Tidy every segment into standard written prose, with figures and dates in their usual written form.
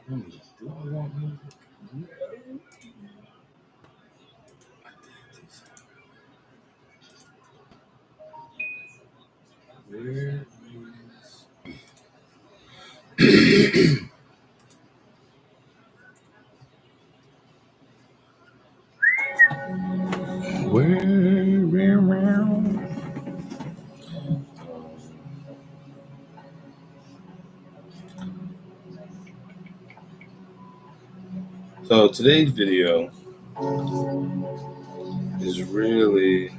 Do I want music? Where is where? So today's video is really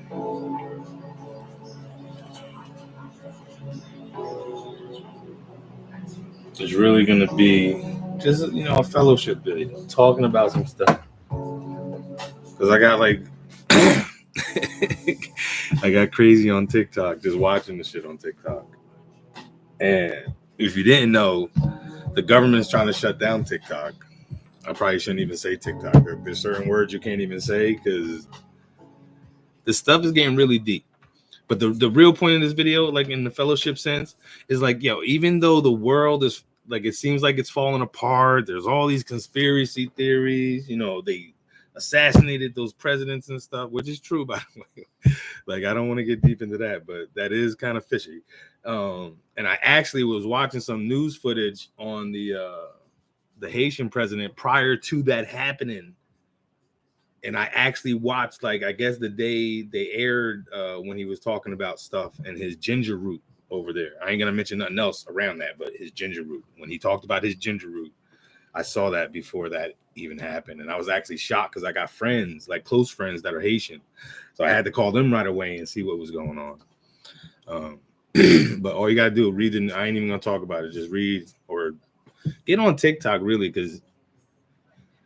going to be just a fellowship video talking about some stuff because I got like I got crazy on TikTok just watching the shit on TikTok. And if you didn't know, the government's trying to shut down TikTok. I probably shouldn't even say TikTok. There's certain words you can't even say because this stuff is getting really deep. But the real point of this video, like in the fellowship sense, is like, even though the world is like, it seems like it's falling apart, there's all these conspiracy theories, they assassinated those presidents and stuff, which is true, by the way. Like, I don't want to get deep into that, but that is kind of fishy. And I actually was watching some news footage on the Haitian president prior to that happening. And I actually watched, like, I guess the day they aired when he was talking about stuff and his ginger root over there. I ain't going to mention nothing else around that, but his ginger root. When he talked about his ginger root, I saw that before that even happened. And I was actually shocked because I got friends, like close friends that are Haitian. So I had to call them right away and see what was going on. But all you got to do, read it. I ain't even going to talk about it. Just read or get on TikTok, really, because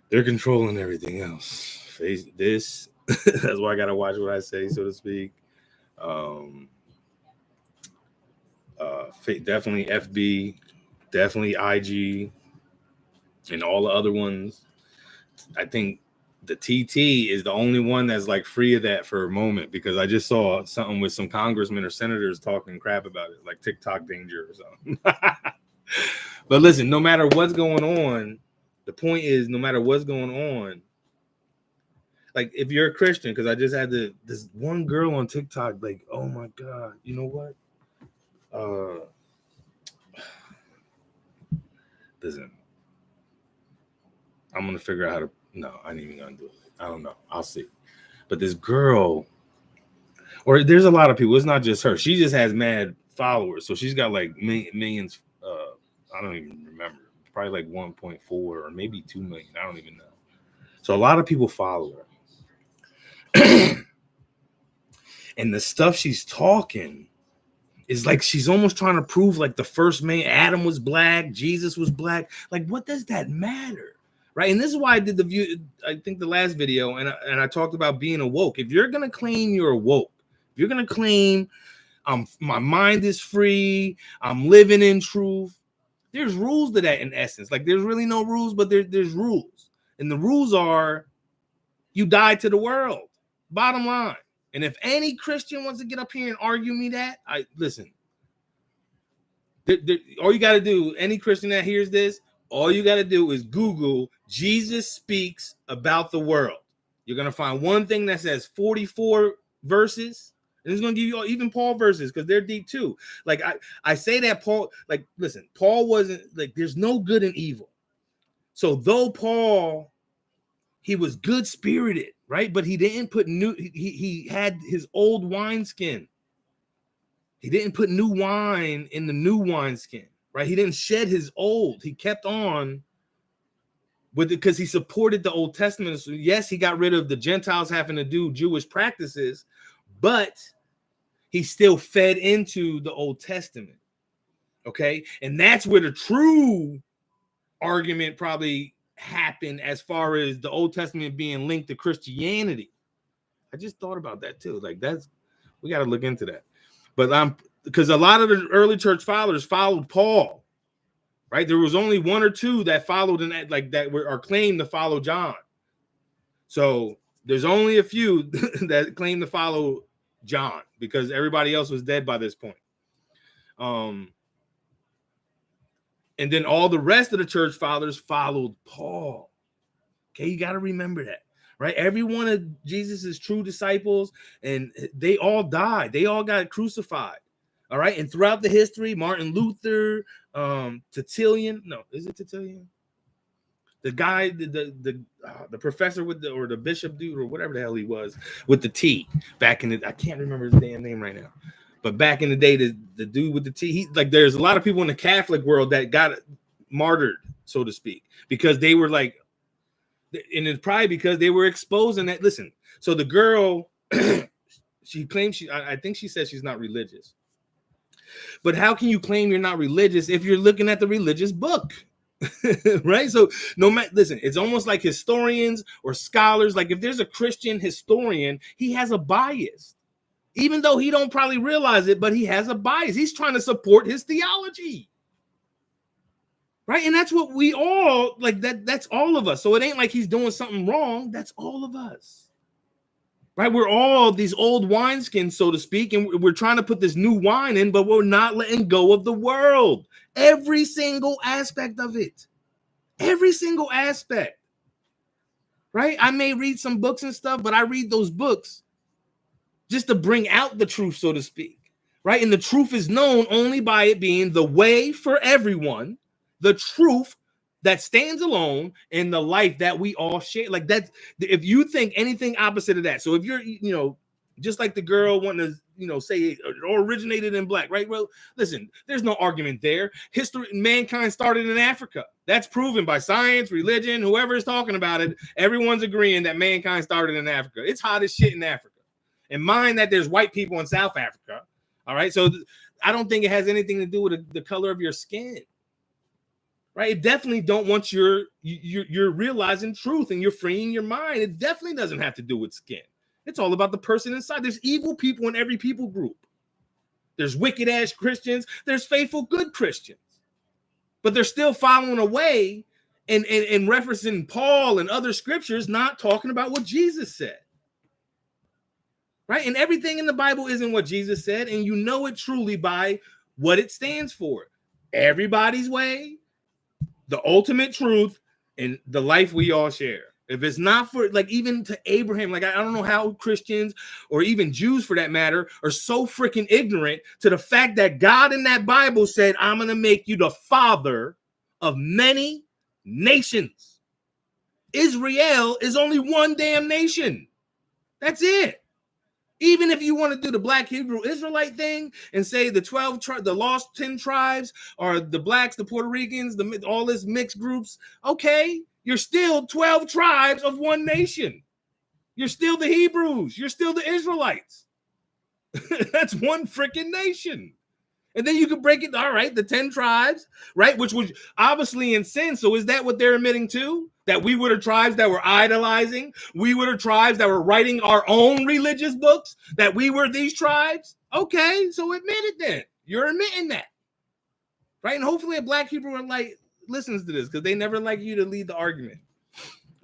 they're controlling everything else. Face this. That's why I gotta watch what I say, so to speak. Definitely FB, definitely IG, and all the other ones. I think the TT is the only one that's like free of that for a moment, because I just saw something with some congressmen or senators talking crap about it, like TikTok danger or something. But listen, no matter what's going on, the point is, no matter what's going on, like, if you're a Christian, because I just had this one girl on TikTok, like, oh my God, you know what? Listen, I'm gonna figure out how to. No, I ain't even gonna do it. I don't know. I'll see. But this girl, or there's a lot of people. It's not just her. She just has mad followers, so she's got like millions. I don't even remember. Probably like 1.4 or maybe 2 million. I don't even know. So a lot of people follow her. And the stuff she's talking is like she's almost trying to prove like the first man, Adam was black, Jesus was black. Like, what does that matter? Right? And this is why I did I think the last video, and I talked about being awoke. If you're gonna claim you're awoke, if you're gonna claim my mind is free, I'm living in truth, there's rules to that in essence. Like, there's really no rules, but there's rules. And the rules are, you die to the world. Bottom line. And if any Christian wants to get up here and argue me that, listen. All you got to do, any Christian that hears this, all you got to do is Google Jesus speaks about the world. You're going to find one thing that says 44 verses. And it's going to give you even Paul verses, because they're deep too. Like, I say that Paul, like, listen, Paul wasn't, like, there's no good and evil. So though Paul, he was good spirited, right? But he didn't put he had his old wineskin. He didn't put new wine in the new wineskin, right? He didn't shed his old. He kept on with it because he supported the Old Testament. So yes, he got rid of the Gentiles having to do Jewish practices, but he still fed into the Old Testament. Okay. And that's where the true argument probably happened, as far as the Old Testament being linked to Christianity. I just thought about that too. Like, we got to look into that. But because a lot of the early church fathers followed Paul, right? There was only one or two that followed in that, like, that are claimed to follow John. So there's only a few that claim to follow John, because everybody else was dead by this point. And then all the rest of the church fathers followed Paul. Okay, you got to remember that, right? Every one of Jesus's true disciples, and they all died. They all got crucified. All right, and throughout the history, Martin Luther, Tertullian, no, is it Tertullian? The guy, the professor with the, or the bishop dude, or whatever the hell he was, with the T back in the, I can't remember his damn name right now, but back in the day, the dude with the T, he, like, there's a lot of people in the Catholic world that got martyred, so to speak, because they were like, and it's probably because they were exposing that. Listen, so the girl, she claims I think she says she's not religious. But how can you claim you're not religious if you're looking at the religious book? Right? So no matter, listen, it's almost like historians or scholars, like if there's a Christian historian, he has a bias. Even though he don't probably realize it, but he has a bias. He's trying to support his theology. Right? And that's what we all, like, that's all of us. So it ain't like he's doing something wrong. That's all of us. Right? We're all these old wineskins, so to speak, and we're trying to put this new wine in, but we're not letting go of the world. Every single aspect of it. Every single aspect. Right? I may read some books and stuff, but I read those books just to bring out the truth, so to speak. Right? And the truth is known only by it being the way for everyone, the truth that stands alone, in the life that we all share. Like that, if you think anything opposite of that, so if you're, just like the girl wanting to, say it originated in black, right? Well, listen, there's no argument there. History, mankind started in Africa. That's proven by science, religion, whoever is talking about it. Everyone's agreeing that mankind started in Africa. It's hot as shit in Africa. And mind that there's white people in South Africa. All right. So I don't think it has anything to do with the color of your skin. Right? It definitely don't want you're realizing truth and you're freeing your mind. It definitely doesn't have to do with skin. It's all about the person inside. There's evil people in every people group. There's wicked ass Christians. There's faithful good Christians. But they're still following away and referencing Paul and other scriptures, not talking about what Jesus said. Right? And everything in the Bible isn't what Jesus said, and you know it truly by what it stands for. Everybody's way, the ultimate truth, and the life we all share. If it's not for, like, even to Abraham, like, I don't know how Christians or even Jews for that matter are so freaking ignorant to the fact that God in that Bible said, I'm going to make you the father of many nations. Israel is only one damn nation. That's it. Even if you want to do the Black Hebrew Israelite thing and say the 12, the lost 10 tribes are the blacks, the Puerto Ricans, all this mixed groups, okay, you're still 12 tribes of one nation. You're still the Hebrews. You're still the Israelites. That's one freaking nation. And then you can break it, all right, the 10 tribes, right, which was obviously in sin. So is that what they're admitting to? That we were the tribes that were idolizing? We were the tribes that were writing our own religious books? That we were these tribes? Okay, so admit it then. You're admitting that. Right? And hopefully a Black Hebrew like listens to this because they never like you to lead the argument.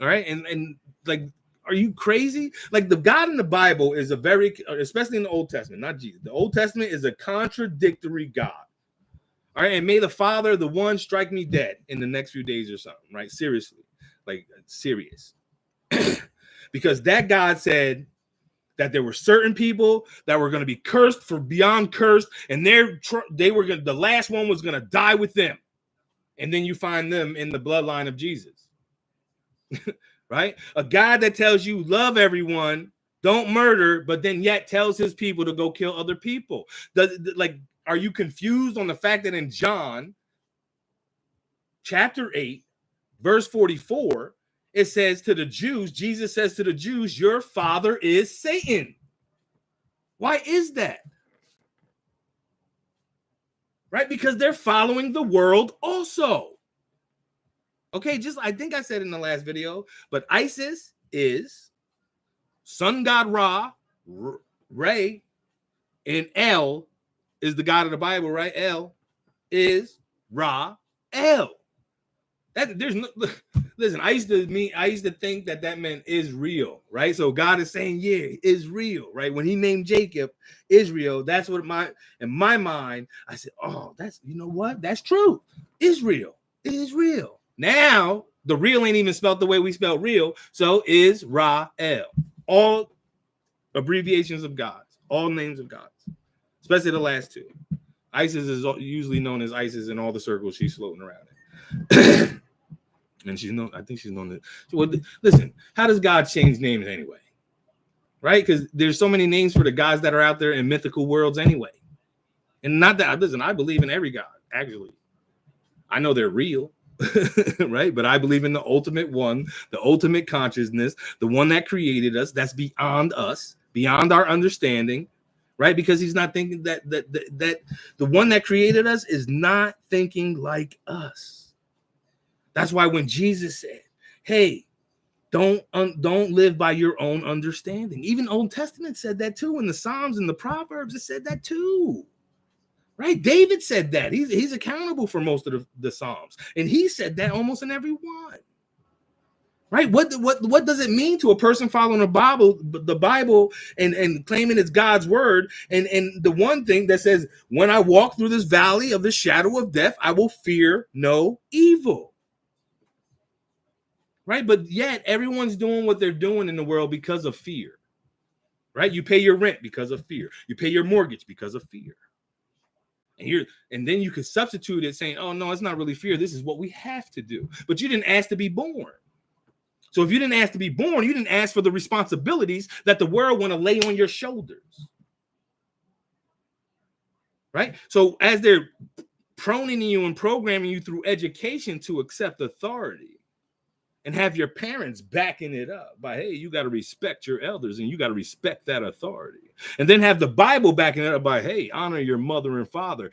All right? And like, are you crazy? Like, the God in the Bible is a very, especially in the Old Testament, not Jesus. The Old Testament is a contradictory God. All right. And may the Father, the one, strike me dead in the next few days or something, right? Seriously, like serious. Because that God said that there were certain people that were going to be cursed for beyond cursed, and they were going, the last one was going to die with them. And then you find them in the bloodline of Jesus. Right? A God that tells you love everyone, don't murder, but then yet tells his people to go kill other people. Are you confused on the fact that in John chapter 8, verse 44, it says to the Jews, Jesus says to the Jews, your father is Satan. Why is that? Right? Because they're following the world also. Okay, I think I said in the last video, but Isis is sun god Ra, Ray, and El is the God of the Bible, right? El is Ra, El. there's no listen. I used to think that meant Israel, right? So God is saying, yeah, Israel, right? When He named Jacob Israel, that's what in my mind I said, oh, that's you know what? That's true. Israel, Israel. Now the real ain't even spelled the way we spell real, so Israel. All abbreviations of gods, all names of gods, especially the last two. Isis is usually known as Isis in all the circles she's floating around in. And she's known, I think she's known that. Well, listen, how does God change names anyway? Right? Because there's so many names for the gods that are out there in mythical worlds anyway. And not that, listen, I believe in every god, actually. I know they're real, right? But I believe in the ultimate one, the ultimate consciousness, the one that created us, that's beyond us, beyond our understanding, right? Because he's not thinking that the one that created us is not thinking like us. That's why when Jesus said, hey, don't live by your own understanding. Even Old Testament said that too. In the Psalms and the Proverbs, it said that too. Right? David said that. He's accountable for most of the Psalms. And he said that almost in every one. Right? What does it mean to a person following the Bible and claiming it's God's word? And the one thing that says, when I walk through this valley of the shadow of death, I will fear no evil. Right? But yet everyone's doing what they're doing in the world because of fear. Right? You pay your rent because of fear. You pay your mortgage because of fear. And then you could substitute it saying, oh, no, it's not really fear. This is what we have to do. But you didn't ask to be born. So if you didn't ask to be born, you didn't ask for the responsibilities that the world want to lay on your shoulders. Right? So as they're proning you and programming you through education to accept authority and have your parents backing it up by, hey, you got to respect your elders and you got to respect that authority. And then have the Bible backing it up by, hey, honor your mother and father.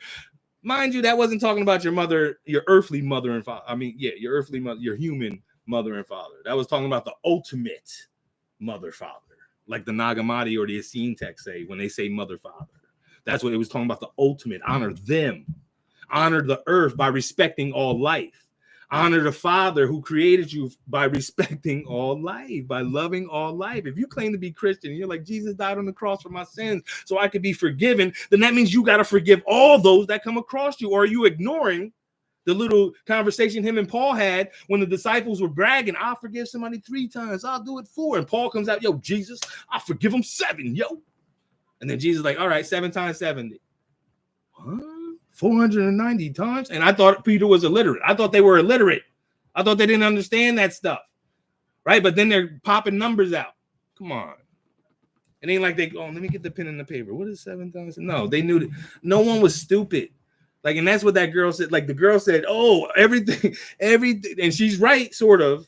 Mind you, that wasn't talking about your mother, your earthly mother and father. I mean, yeah, your earthly mother, your human mother and father. That was talking about the ultimate mother, father, like the Nag Hammadi or the Essene text say when they say mother, father. That's what it was talking about, the ultimate. Honor them. Honor the earth by respecting all life. Honor the Father who created you by respecting all life, by loving all life. If you claim to be Christian and you're like, Jesus died on the cross for my sins so I could be forgiven, then that means you got to forgive all those that come across you. Or are you ignoring the little conversation him and Paul had when the disciples were bragging, I'll forgive somebody 3 times, I'll do it 4. And Paul comes out, yo, Jesus, I'll forgive him 7, yo. And then Jesus is like, all right, 7 times 70. What? 490 times? And I thought Peter was illiterate. I thought they were illiterate. I thought they didn't understand that stuff. Right? But then they're popping numbers out. Come on. It ain't like let me get the pen and the paper. What is 7 times? No, they knew that. No one was stupid. Like, and that's what that girl said. Like, the girl said, oh, everything. And she's right, sort of.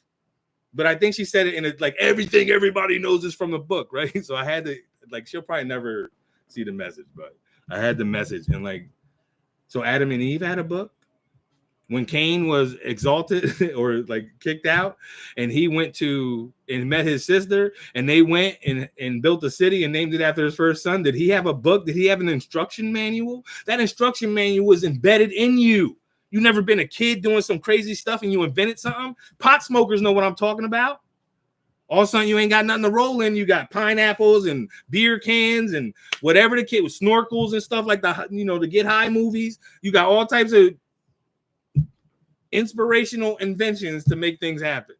But I think she said it in like everything everybody knows is from the book, right? So I had to, like, she'll probably never see the message, but I had the message. And like, so Adam and Eve had a book. When Cain was exalted or like kicked out, and he went to and met his sister, and they went and built a city and named it after his first son. Did he have a book? Did he have an instruction manual? That instruction manual was embedded in you. You never been a kid doing some crazy stuff and you invented something? Pot smokers know what I'm talking about. All of a sudden, you ain't got nothing to roll in. You got pineapples and beer cans and whatever the kid with snorkels and stuff like the Get High movies. You got all types of inspirational inventions to make things happen,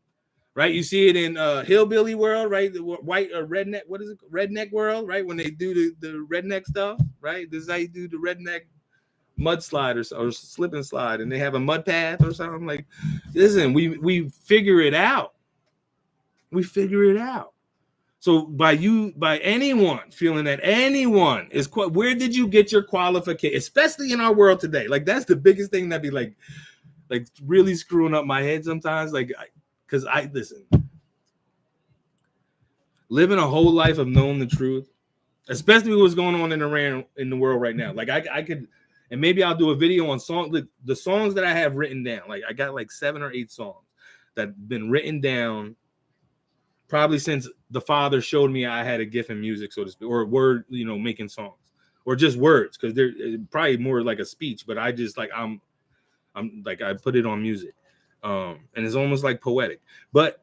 right? You see it in hillbilly world, right? The white redneck, what is it? Redneck world, right? When they do the redneck stuff, right? This is how you do the redneck mudslide or slip and slide, and they have a mud path or something. Like, listen, we figure it out. We figure it out. So by anyone feeling that anyone is, where did you get your qualification? Especially in our world today. Like, that's the biggest thing that be like really screwing up my head sometimes. Like, because listen, living a whole life of knowing the truth, especially what's going on in the world right now. Like, I could, and maybe I'll do a video on the songs that I have written down. Like, I got like 7 or 8 songs that have been written down probably since the Father showed me I had a gift in music, so to speak, or word, making songs, or just words, because they're probably more like a speech. But I just like I'm like, I put it on music. And it's almost like poetic, but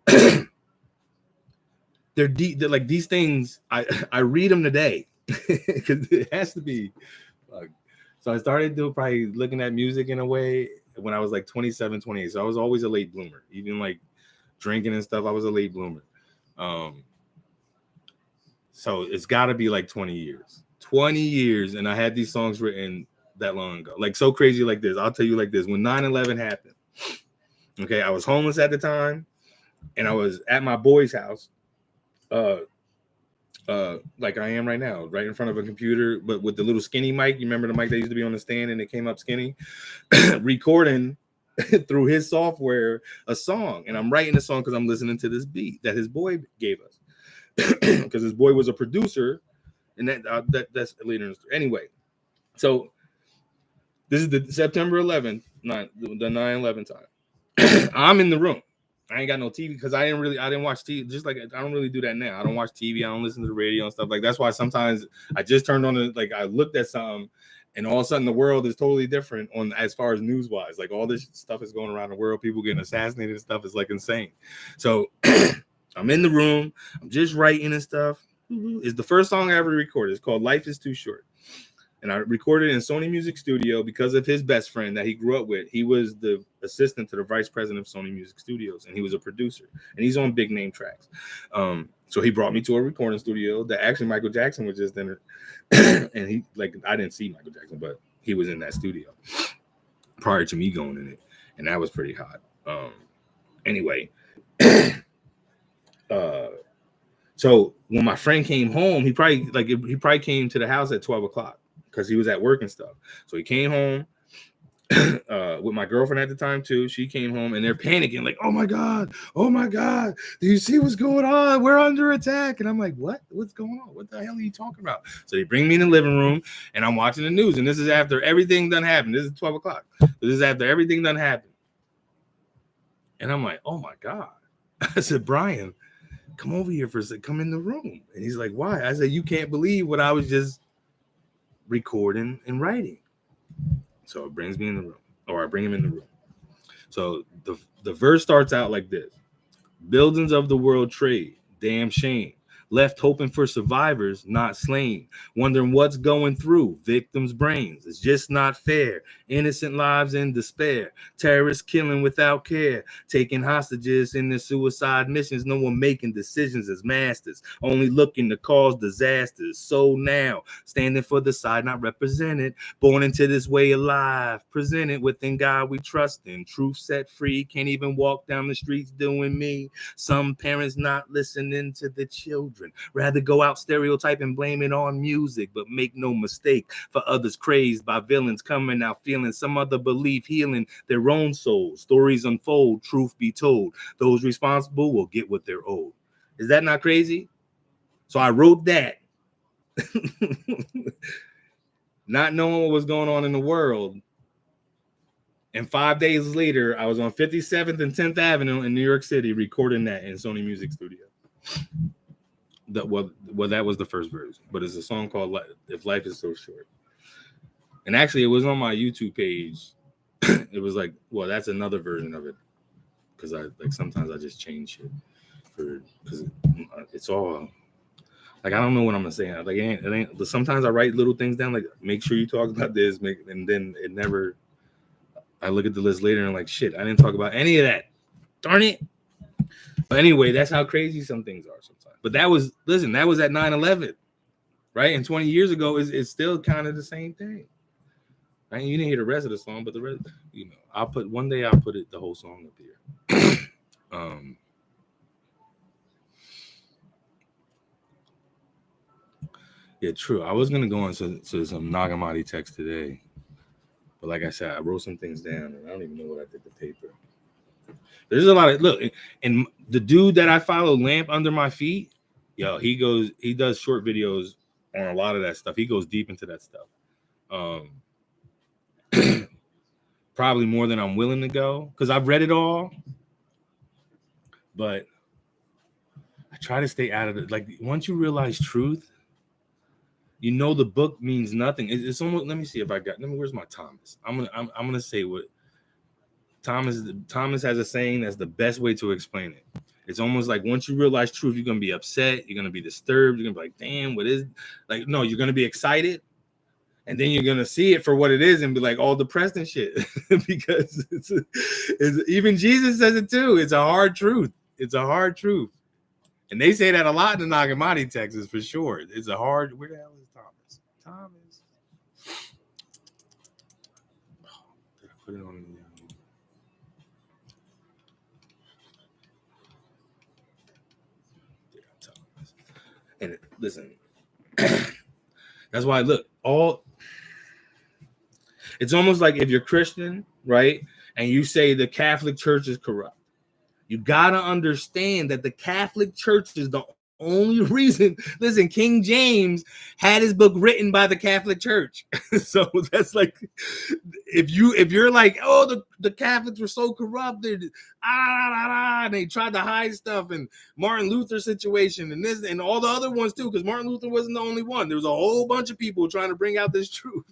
they're deep. They're like these things. I read them today because it has to be. So I started to probably looking at music in a way when I was like 27, 28. So I was always a late bloomer, even like drinking and stuff. I was a late bloomer. So it's got to be like 20 years. 20 years, and I had these songs written that long ago. Like so crazy like this. I'll tell you like this. When 9/11 happened, okay, I was homeless at the time, and I was at my boy's house, like I am right now, right in front of a computer, but with the little skinny mic. You remember the mic that used to be on the stand and it came up skinny? Recording through his software a song, and I'm writing a song because I'm listening to this beat that his boy gave us because his boy was a producer, and that's later in the story. Anyway, so this is the September 11th, the 9/11 time. I'm in the room. I ain't got no TV because I didn't watch TV. Just like I don't really do that now. I don't watch TV. I don't listen to the radio and stuff like. That's why sometimes I just turned on it. Like I looked at something, and all of a sudden the world is totally different on as far as news wise. Like all this stuff is going around the world. People getting assassinated and stuff is like insane. So I'm in the room. I'm just writing and stuff. It's the first song I ever recorded. It's called "Life Is Too Short." And I recorded in Sony Music Studio because of his best friend that he grew up with. He was the assistant to the vice president of Sony Music Studios, and he was a producer. And he's on big name tracks. So he brought me to a recording studio that actually Michael Jackson was just in it. And he I didn't see Michael Jackson, but he was in that studio prior to me going in it, and that was pretty hot. Anyway, so when my friend came home, he probably came to the house at 12 o'clock. Because he was at work and stuff. So he came home with my girlfriend at the time too. She came home and they're panicking, like, oh my God, do you see what's going on? We're under attack. And I'm like, what's going on? What the hell are you talking about? So they bring me in the living room and I'm watching the news, and this is after everything done happened. This is 12 o'clock. This is after everything done happened. And I'm like, oh my God. I said, Brian, come over here for a second. Come in the room. And he's like, why? I said, you can't believe what I was just recording and writing. So it brings me in the room, or I bring him in the room. So the verse starts out like this: buildings of the world trade, damn shame. Left hoping for survivors, not slain. Wondering what's going through victims' brains. It's just not fair. Innocent lives in despair. Terrorists killing without care. Taking hostages in their suicide missions. No one making decisions as masters. Only looking to cause disasters. So now, standing for the side not represented. Born into this way of life. Presented within God we trust in. Truth set free. Can't even walk down the streets doing me. Some parents not listening to the children. Rather go out stereotype and blame it on music, but make no mistake, for others crazed by villains coming out feeling some other belief, healing their own souls. Stories unfold, truth be told. Those responsible will get what they're owed. Is that not crazy? So I wrote that, not knowing what was going on in the world. And 5 days later, I was on 57th and 10th Avenue in New York City recording that in Sony Music Studio. That was the first version, but it's a song called "If Life Is So Short." And actually, it was on my YouTube page. It was like, well, that's another version of it, because I sometimes I just change shit because it's all like I don't know what I'm gonna say. Like it ain't. Sometimes I write little things down, like make sure you talk about this, and then it never. I look at the list later and I'm like, shit, I didn't talk about any of that. Darn it. But anyway, that's how crazy some things are sometimes. But that was at 9/11, right? And 20 years ago is still kind of the same thing. Right? You didn't hear the rest of the song, but the rest, I'll put the whole song up here. Yeah, true. I was gonna go into some Nagamati text today, but like I said, I wrote some things down, and I don't even know what I did to paper. There's a lot of look, and the dude that I follow, Lamp Under My Feet, he does short videos on a lot of that stuff. He goes deep into that stuff. Probably more than I'm willing to go, because I've read it all, but I try to stay out of it. Like once you realize truth, the book means nothing. It's almost. Let me see if I got. Where's my Thomas? I'm gonna say what. Thomas has a saying that's the best way to explain it. It's almost like once you realize truth, you're gonna be upset, you're gonna be disturbed, you're gonna be like, damn, what is like? No, you're gonna be excited, and then you're gonna see it for what it is and be like all depressed and shit. Because it's even Jesus says it too. It's a hard truth. It's a hard truth. And they say that a lot in the Nag Hammadi Texas for sure. It's a hard. Where the hell is Thomas? Thomas. Oh, did I put it on the and listen, that's why look, it's almost like if you're Christian, right? And you say the Catholic Church is corrupt. You gotta understand that the Catholic Church is the only reason. Listen, King James had his book written by the Catholic Church. So that's like, if you're like, oh, the Catholics were so corrupt, and they tried to hide stuff, and Martin Luther situation, and this and all the other ones too, because Martin Luther wasn't the only one. There was a whole bunch of people trying to bring out this truth.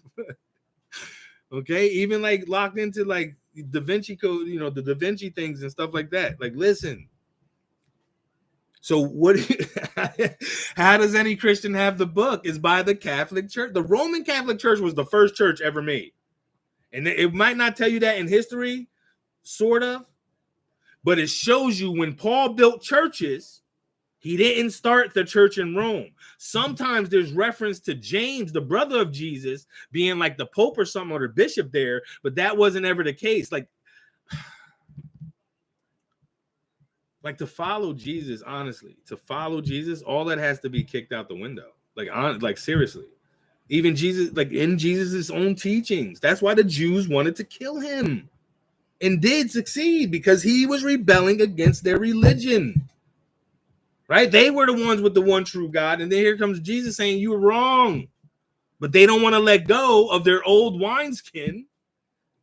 Okay, even like locked into like Da Vinci Code, the Da Vinci things and stuff like that. Like, listen. So how does any Christian have the book? Is by the Catholic Church. The Roman Catholic Church was the first church ever made. And it might not tell you that in history, sort of, but it shows you when Paul built churches, he didn't start the church in Rome. Sometimes there's reference to James, the brother of Jesus, being like the Pope or something, or the bishop there, but that wasn't ever the case. Like to follow Jesus, honestly, all that has to be kicked out the window. Like seriously. Even Jesus, like in Jesus' own teachings. That's why the Jews wanted to kill him and did succeed, because he was rebelling against their religion. Right? They were the ones with the one true God. And then here comes Jesus saying you were wrong. But they don't want to let go of their old wineskin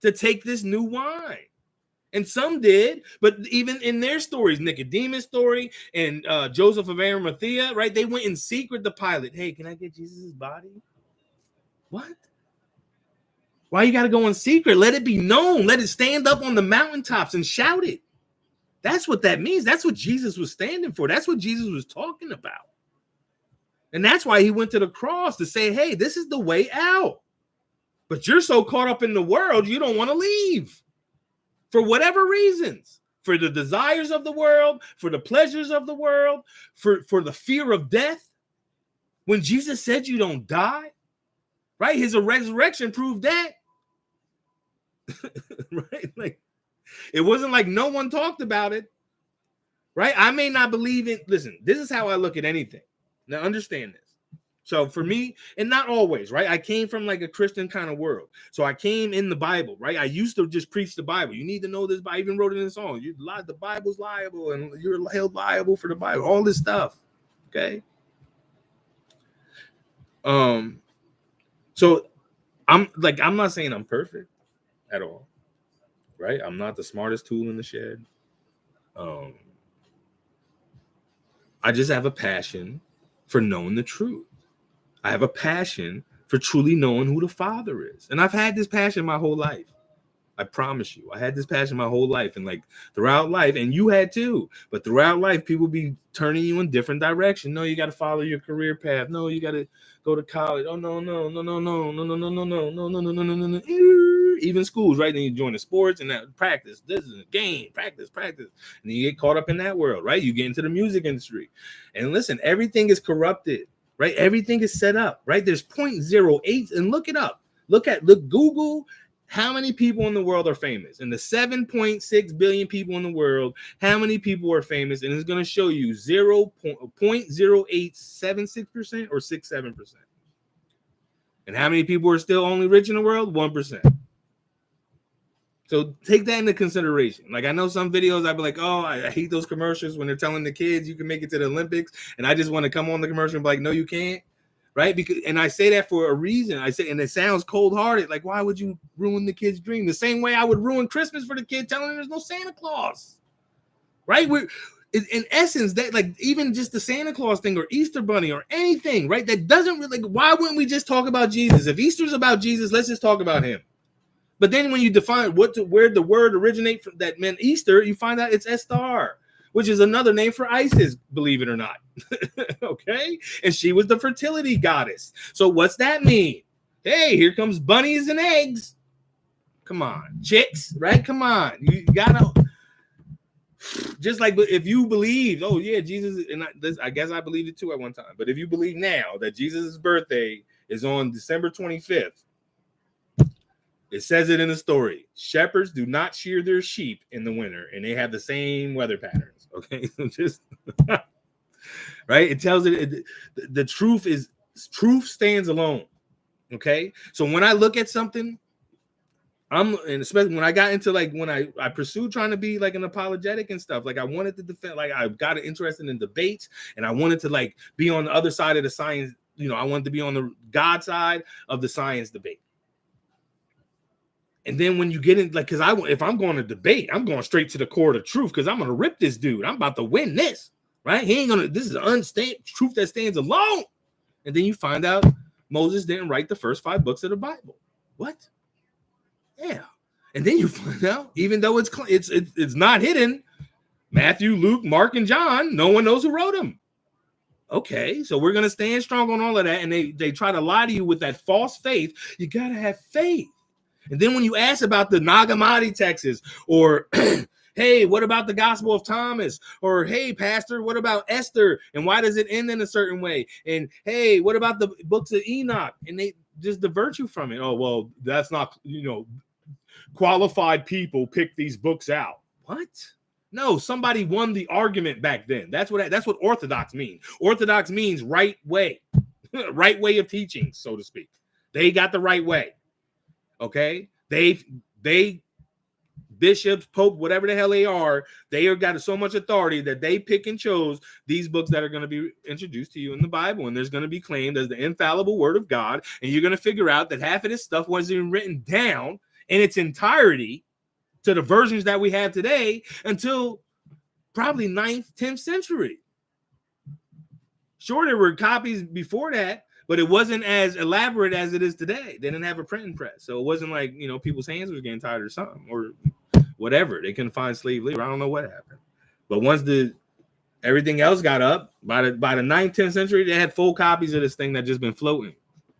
to take this new wine. And some did, but even in their stories, Nicodemus' story and Joseph of Arimathea, right? They went in secret to Pilate. Hey, can I get Jesus' body? What? Why you got to go in secret? Let it be known. Let it stand up on the mountaintops and shout it. That's what that means. That's what Jesus was standing for. That's what Jesus was talking about. And that's why he went to the cross, to say, hey, this is the way out. But you're so caught up in the world, you don't want to leave. For whatever reasons, for the desires of the world, for the pleasures of the world, for the fear of death. When Jesus said you don't die, right? His resurrection proved that. Right? Like, it wasn't like no one talked about it. Right? I may not believe it. Listen, this is how I look at anything. Now understand this. So for me, and not always, right? I came from like a Christian kind of world. So I came in the Bible, right? I used to just preach the Bible. You need to know this. I even wrote it in a song. The Bible's liable, and you're held liable for the Bible. All this stuff. Okay. So I'm not saying I'm perfect at all. Right? I'm not the smartest tool in the shed. I just have a passion for knowing the truth. I have a passion for truly knowing who the Father is. And I've had this passion my whole life. I promise you. I had this passion my whole life. And like throughout life, and you had too, but throughout life, people be turning you in different directions. No, you got to follow your career path. No, you got to go to college. Oh, no. Even schools, right? Then you join the sports and that practice. This is a game, practice. And then you get caught up in that world, right? You get into the music industry. And listen, everything is corrupted. Right? Everything is set up, right? There's 0.08, and look it up. Look Google how many people in the world are famous. And the 7.6 billion people in the world, how many people are famous? And it's going to show you 0.0876% or 67%. And how many people are still only rich in the world? 1%. So take that into consideration. Like, I know some videos I'd be like, oh, I hate those commercials when they're telling the kids you can make it to the Olympics. And I just want to come on the commercial and be like, no, you can't. Right? And I say that for a reason. I say, and it sounds cold-hearted. Like, why would you ruin the kid's dream? The same way I would ruin Christmas for the kid telling him there's no Santa Claus. Right? In essence, that like even just the Santa Claus thing or Easter Bunny or anything, right? That doesn't really, like, why wouldn't we just talk about Jesus? If Easter's about Jesus, let's just talk about him. But then when you define where the word originate from that meant Easter, you find out it's Estar, which is another name for Isis, believe it or not. Okay? And she was the fertility goddess. So what's that mean? Hey, here comes bunnies and eggs. Come on, chicks, right? Come on. You gotta, just like if you believe, oh yeah, Jesus, and I guess I believed it too at one time. But if you believe now that Jesus' birthday is on December 25th, it says it in the story. Shepherds do not shear their sheep in the winter, and they have the same weather patterns. Okay, just right. It tells it the truth stands alone. Okay, so when I look at something, and especially when I got into like when I pursued trying to be like an apologetic and stuff, like I wanted to defend, like I got interested in debates, and I wanted to like be on the other side of the science. You know, I wanted to be on the God side of the science debate. And then when you get in, like, if I'm going to debate, I'm going straight to the core of truth because I'm going to rip this dude. I'm about to win this, right? He ain't going to, this is unstated truth that stands alone. And then you find out Moses didn't write the first 5 books of the Bible. What? Yeah. And then you find out, even though it's not hidden, Matthew, Luke, Mark, and John, no one knows who wrote them. Okay, so we're going to stand strong on all of that. And they try to lie to you with that false faith. You got to have faith. And then when you ask about the Nag Hammadi texts, or hey, what about the Gospel of Thomas? Or hey, Pastor, what about Esther? And why does it end in a certain way? And hey, what about the books of Enoch? And they just divert you from it. Oh, well, that's not, qualified people pick these books out. What? No, somebody won the argument back then. That's what orthodox means. Orthodox means right way, right way of teaching, so to speak. They got the right way. Okay, they bishops, pope, whatever the hell they are got so much authority that they pick and chose these books that are going to be introduced to you in the Bible, and there's going to be claimed as the infallible word of God, and you're going to figure out that half of this stuff wasn't even written down in its entirety to the versions that we have today until probably 9th, 10th century. Sure, there were copies before that, but it wasn't as elaborate as it is today. They didn't have a printing press. So it wasn't like, people's hands were getting tired or something or whatever. They couldn't find slave labor. I don't know what happened. But once everything else got up, by the 9th, 10th century, they had full copies of this thing that just been floating.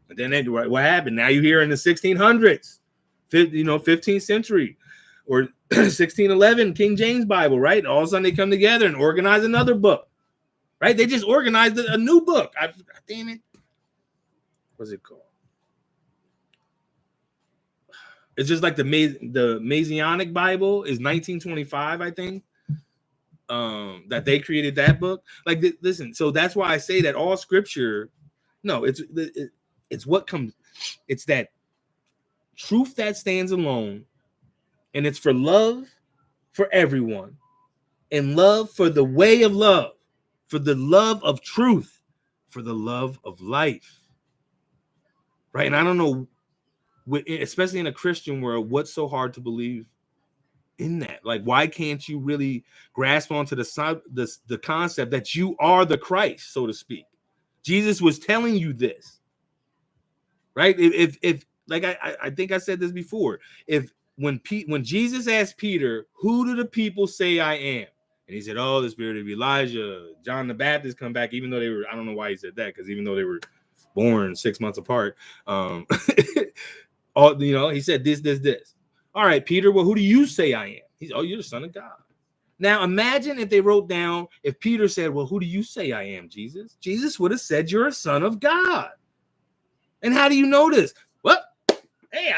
And then what happened? Now you hear in the 1600s, 15th century or 1611 King James Bible, right? All of a sudden they come together and organize another book, right? They just organized a new book. Damn it. What's it called? It's just like the Messianic Bible is 1925, I think. That they created that book. Like, listen, so that's why I say that all scripture, no, it's what comes, it's that truth that stands alone, and it's for love for everyone, and love for the way of love, for the love of truth, for the love of life. Right? And I don't know, especially in a Christian world, what's so hard to believe in that? Like, why can't you really grasp onto the concept that you are the Christ, so to speak? Jesus was telling you this, right? If like I think I said this before, when Jesus asked Peter, "Who do the people say I am?" and he said, "Oh, the spirit of Elijah, John the Baptist come back," even though they were, I don't know why he said that, because even though they were born 6 months apart, he said this. All right, Peter, well, who do you say I am? He's, oh, you're the Son of God. Now imagine if they wrote down, if Peter said, well, who do you say I am, Jesus? Jesus would have said, you're a son of God. And how do you know this? Well, hey,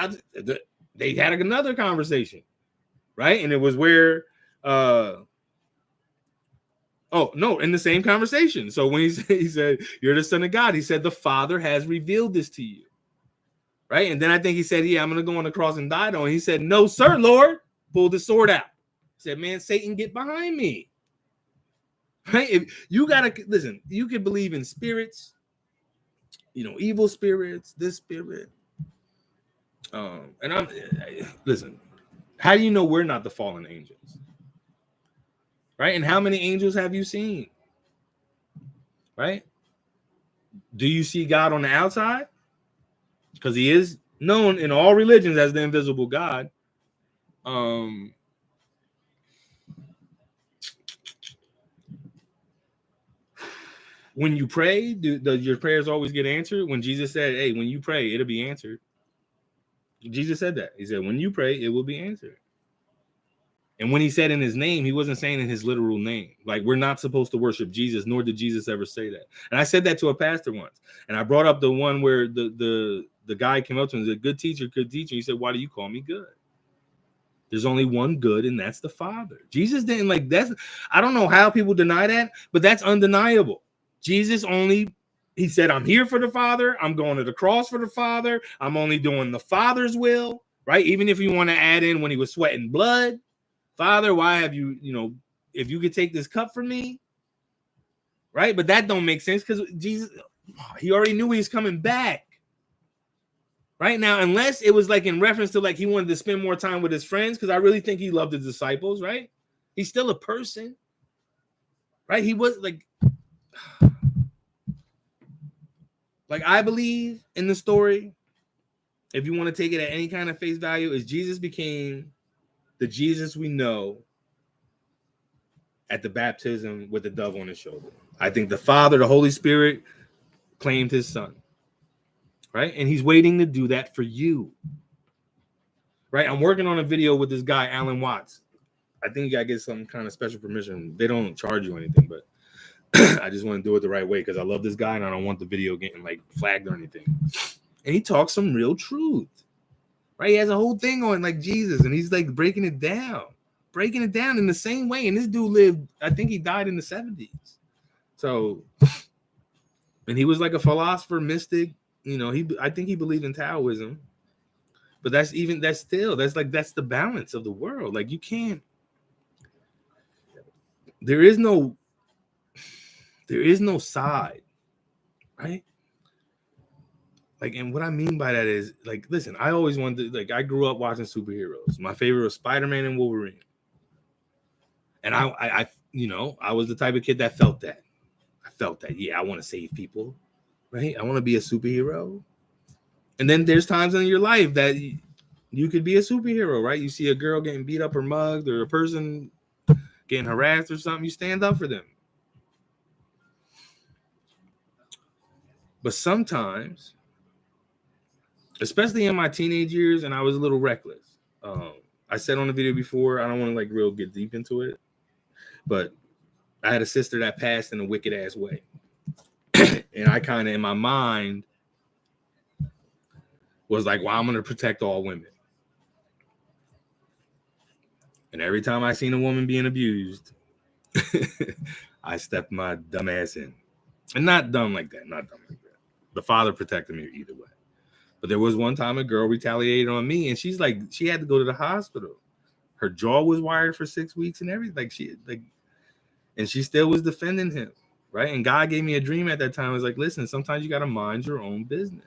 they had another conversation, right? And it was where, in the same conversation. So when he said, you're the Son of God, he said, the Father has revealed this to you. Right. And then I think he said, yeah, I'm going to go on the cross and die. And he said, no, sir, Lord. Pulled the sword out. He said, man, Satan, get behind me. Right. If you got to listen, you can believe in spirits, evil spirits, this spirit. And listen, how do you know we're not the fallen angels? Right. And how many angels have you seen? Right. Do you see God on the outside? Because he is known in all religions as the invisible God. When you pray, does your prayers always get answered? When Jesus said, hey, when you pray, it'll be answered. Jesus said that. He said, when you pray, it will be answered. And when he said in his name, he wasn't saying in his literal name. Like, we're not supposed to worship Jesus, nor did Jesus ever say that. And I said that to a pastor once. And I brought up the one where the guy came up to him and said, good teacher, good teacher. He said, why do you call me good? There's only one good, and that's the Father. Jesus didn't like that's. I don't know how people deny that, but that's undeniable. Jesus only, he said, I'm here for the Father. I'm going to the cross for the Father. I'm only doing the Father's will, right? Even if you want to add in when he was sweating blood, Father, why have you, if you could take this cup from me, right? But that don't make sense because Jesus, he already knew he was coming back. Right now, unless it was like in reference to like he wanted to spend more time with his friends, because I really think he loved his disciples, right? He's still a person, right? He was like I believe in the story, if you want to take it at any kind of face value, is Jesus became the Jesus we know at the baptism with the dove on his shoulder. I think the Father, the Holy Spirit, claimed his son, right? And he's waiting to do that for you, right? I'm working on a video with this guy, Alan Watts. I think you gotta get some kind of special permission. They don't charge you anything, but I just want to do it the right way because I love this guy and I don't want the video getting like flagged or anything. And he talks some real truth, right? He has a whole thing on like Jesus, and he's like breaking it down in the same way. And this dude lived, I think he died in the 70s. So, and he was like a philosopher, mystic. I think he believed in Taoism. But that's the balance of the world. Like you can't. There is no side, right? Like, and what I mean by that is, like, listen, I always wanted to, like, I grew up watching superheroes. My favorite was Spider-Man and Wolverine. And I was the type of kid that felt that. I felt that, yeah, I want to save people, right? I want to be a superhero. And then there's times in your life that you could be a superhero, right? You see a girl getting beat up or mugged or a person getting harassed or something, you stand up for them. But sometimes, especially in my teenage years, and I was a little reckless. I said on the video before, I don't want to like real get deep into it, but I had a sister that passed in a wicked ass way. And I kind of, in my mind, was like, well, I'm going to protect all women. And every time I seen a woman being abused, I stepped my dumb ass in. And not dumb like that. The Father protected me either way. But there was one time a girl retaliated on me, and she's like, she had to go to the hospital. Her jaw was wired for 6 weeks and everything. And she still was defending him, right? And God gave me a dream at that time. I was like, listen, sometimes you got to mind your own business.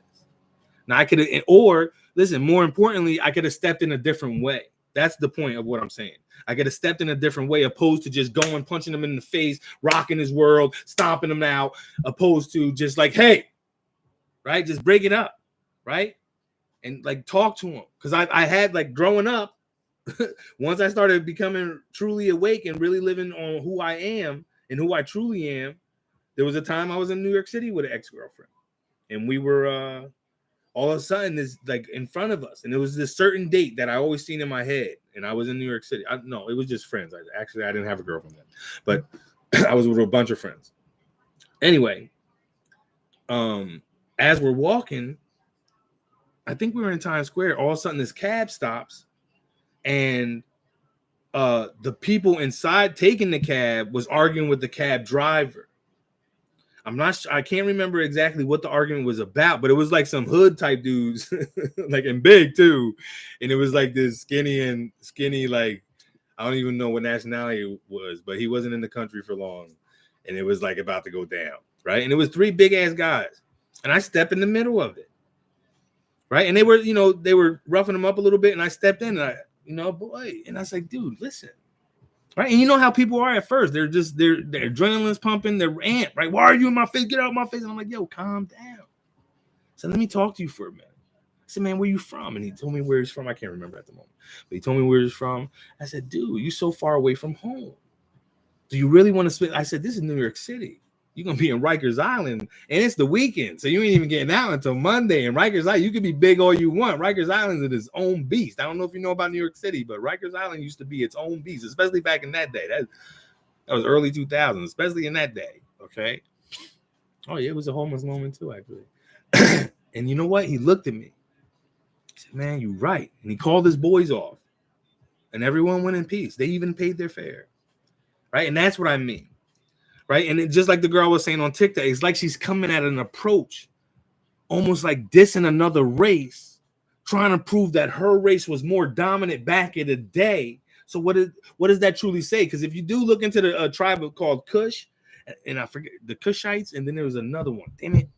Now I could have, or listen, more importantly, I could have stepped in a different way. That's the point of what I'm saying. I could have stepped in a different way, opposed to just going, punching him in the face, rocking his world, stomping him out, opposed to just like, hey, right? Just break it up, right? And like talk to him. Because I had like growing up, once I started becoming truly awake and really living on who I am and who I truly am, there was a time I was in New York City with an ex-girlfriend. And we were all of a sudden this like in front of us. And it was this certain date that I always seen in my head. And I was in New York City. No, it was just friends. I didn't have a girlfriend then. But I was with a bunch of friends. Anyway, as we're walking, I think we were in Times Square. All of a sudden this cab stops. And the people inside taking the cab was arguing with the cab driver. I'm not sure. I can't remember exactly what the argument was about, but it was like some hood type dudes, like and big too. And it was like this skinny, like I don't even know what nationality it was, but he wasn't in the country for long. And it was like about to go down, right? And it was 3 big ass guys. And I stepped in the middle of it. Right. And they were roughing him up a little bit. And I stepped in and boy. And I was like, dude, listen. Right. And you know how people are at first. Their adrenaline's pumping. They're amped. Right. Why are you in my face? Get out of my face. And I'm like, yo, calm down. So let me talk to you for a minute. said, man, where you from? And he told me where he's from. I can't remember at the moment, but he told me where he's from. I said, dude, you so far away from home. Do you really want to spend? I said, this is New York City. You're going to be in Rikers Island, and it's the weekend, so you ain't even getting out until Monday. And Rikers Island, you could be big all you want. Rikers Island is its own beast. I don't know if you know about New York City, but Rikers Island used to be its own beast, especially back in that day. That was early 2000s, especially in that day, okay? Oh, yeah, it was a homeless moment too, actually. And you know what? He looked at me. He said, man, you're right. And he called his boys off, and everyone went in peace. They even paid their fare, right? And that's what I mean. Right. And it, just like the girl was saying on TikTok, it's like she's coming at an approach, almost like dissing another race, trying to prove that her race was more dominant back in the day. So what does that truly say? Because if you do look into the tribe called Cush, and I forget the Cushites, and then there was another one, damn it.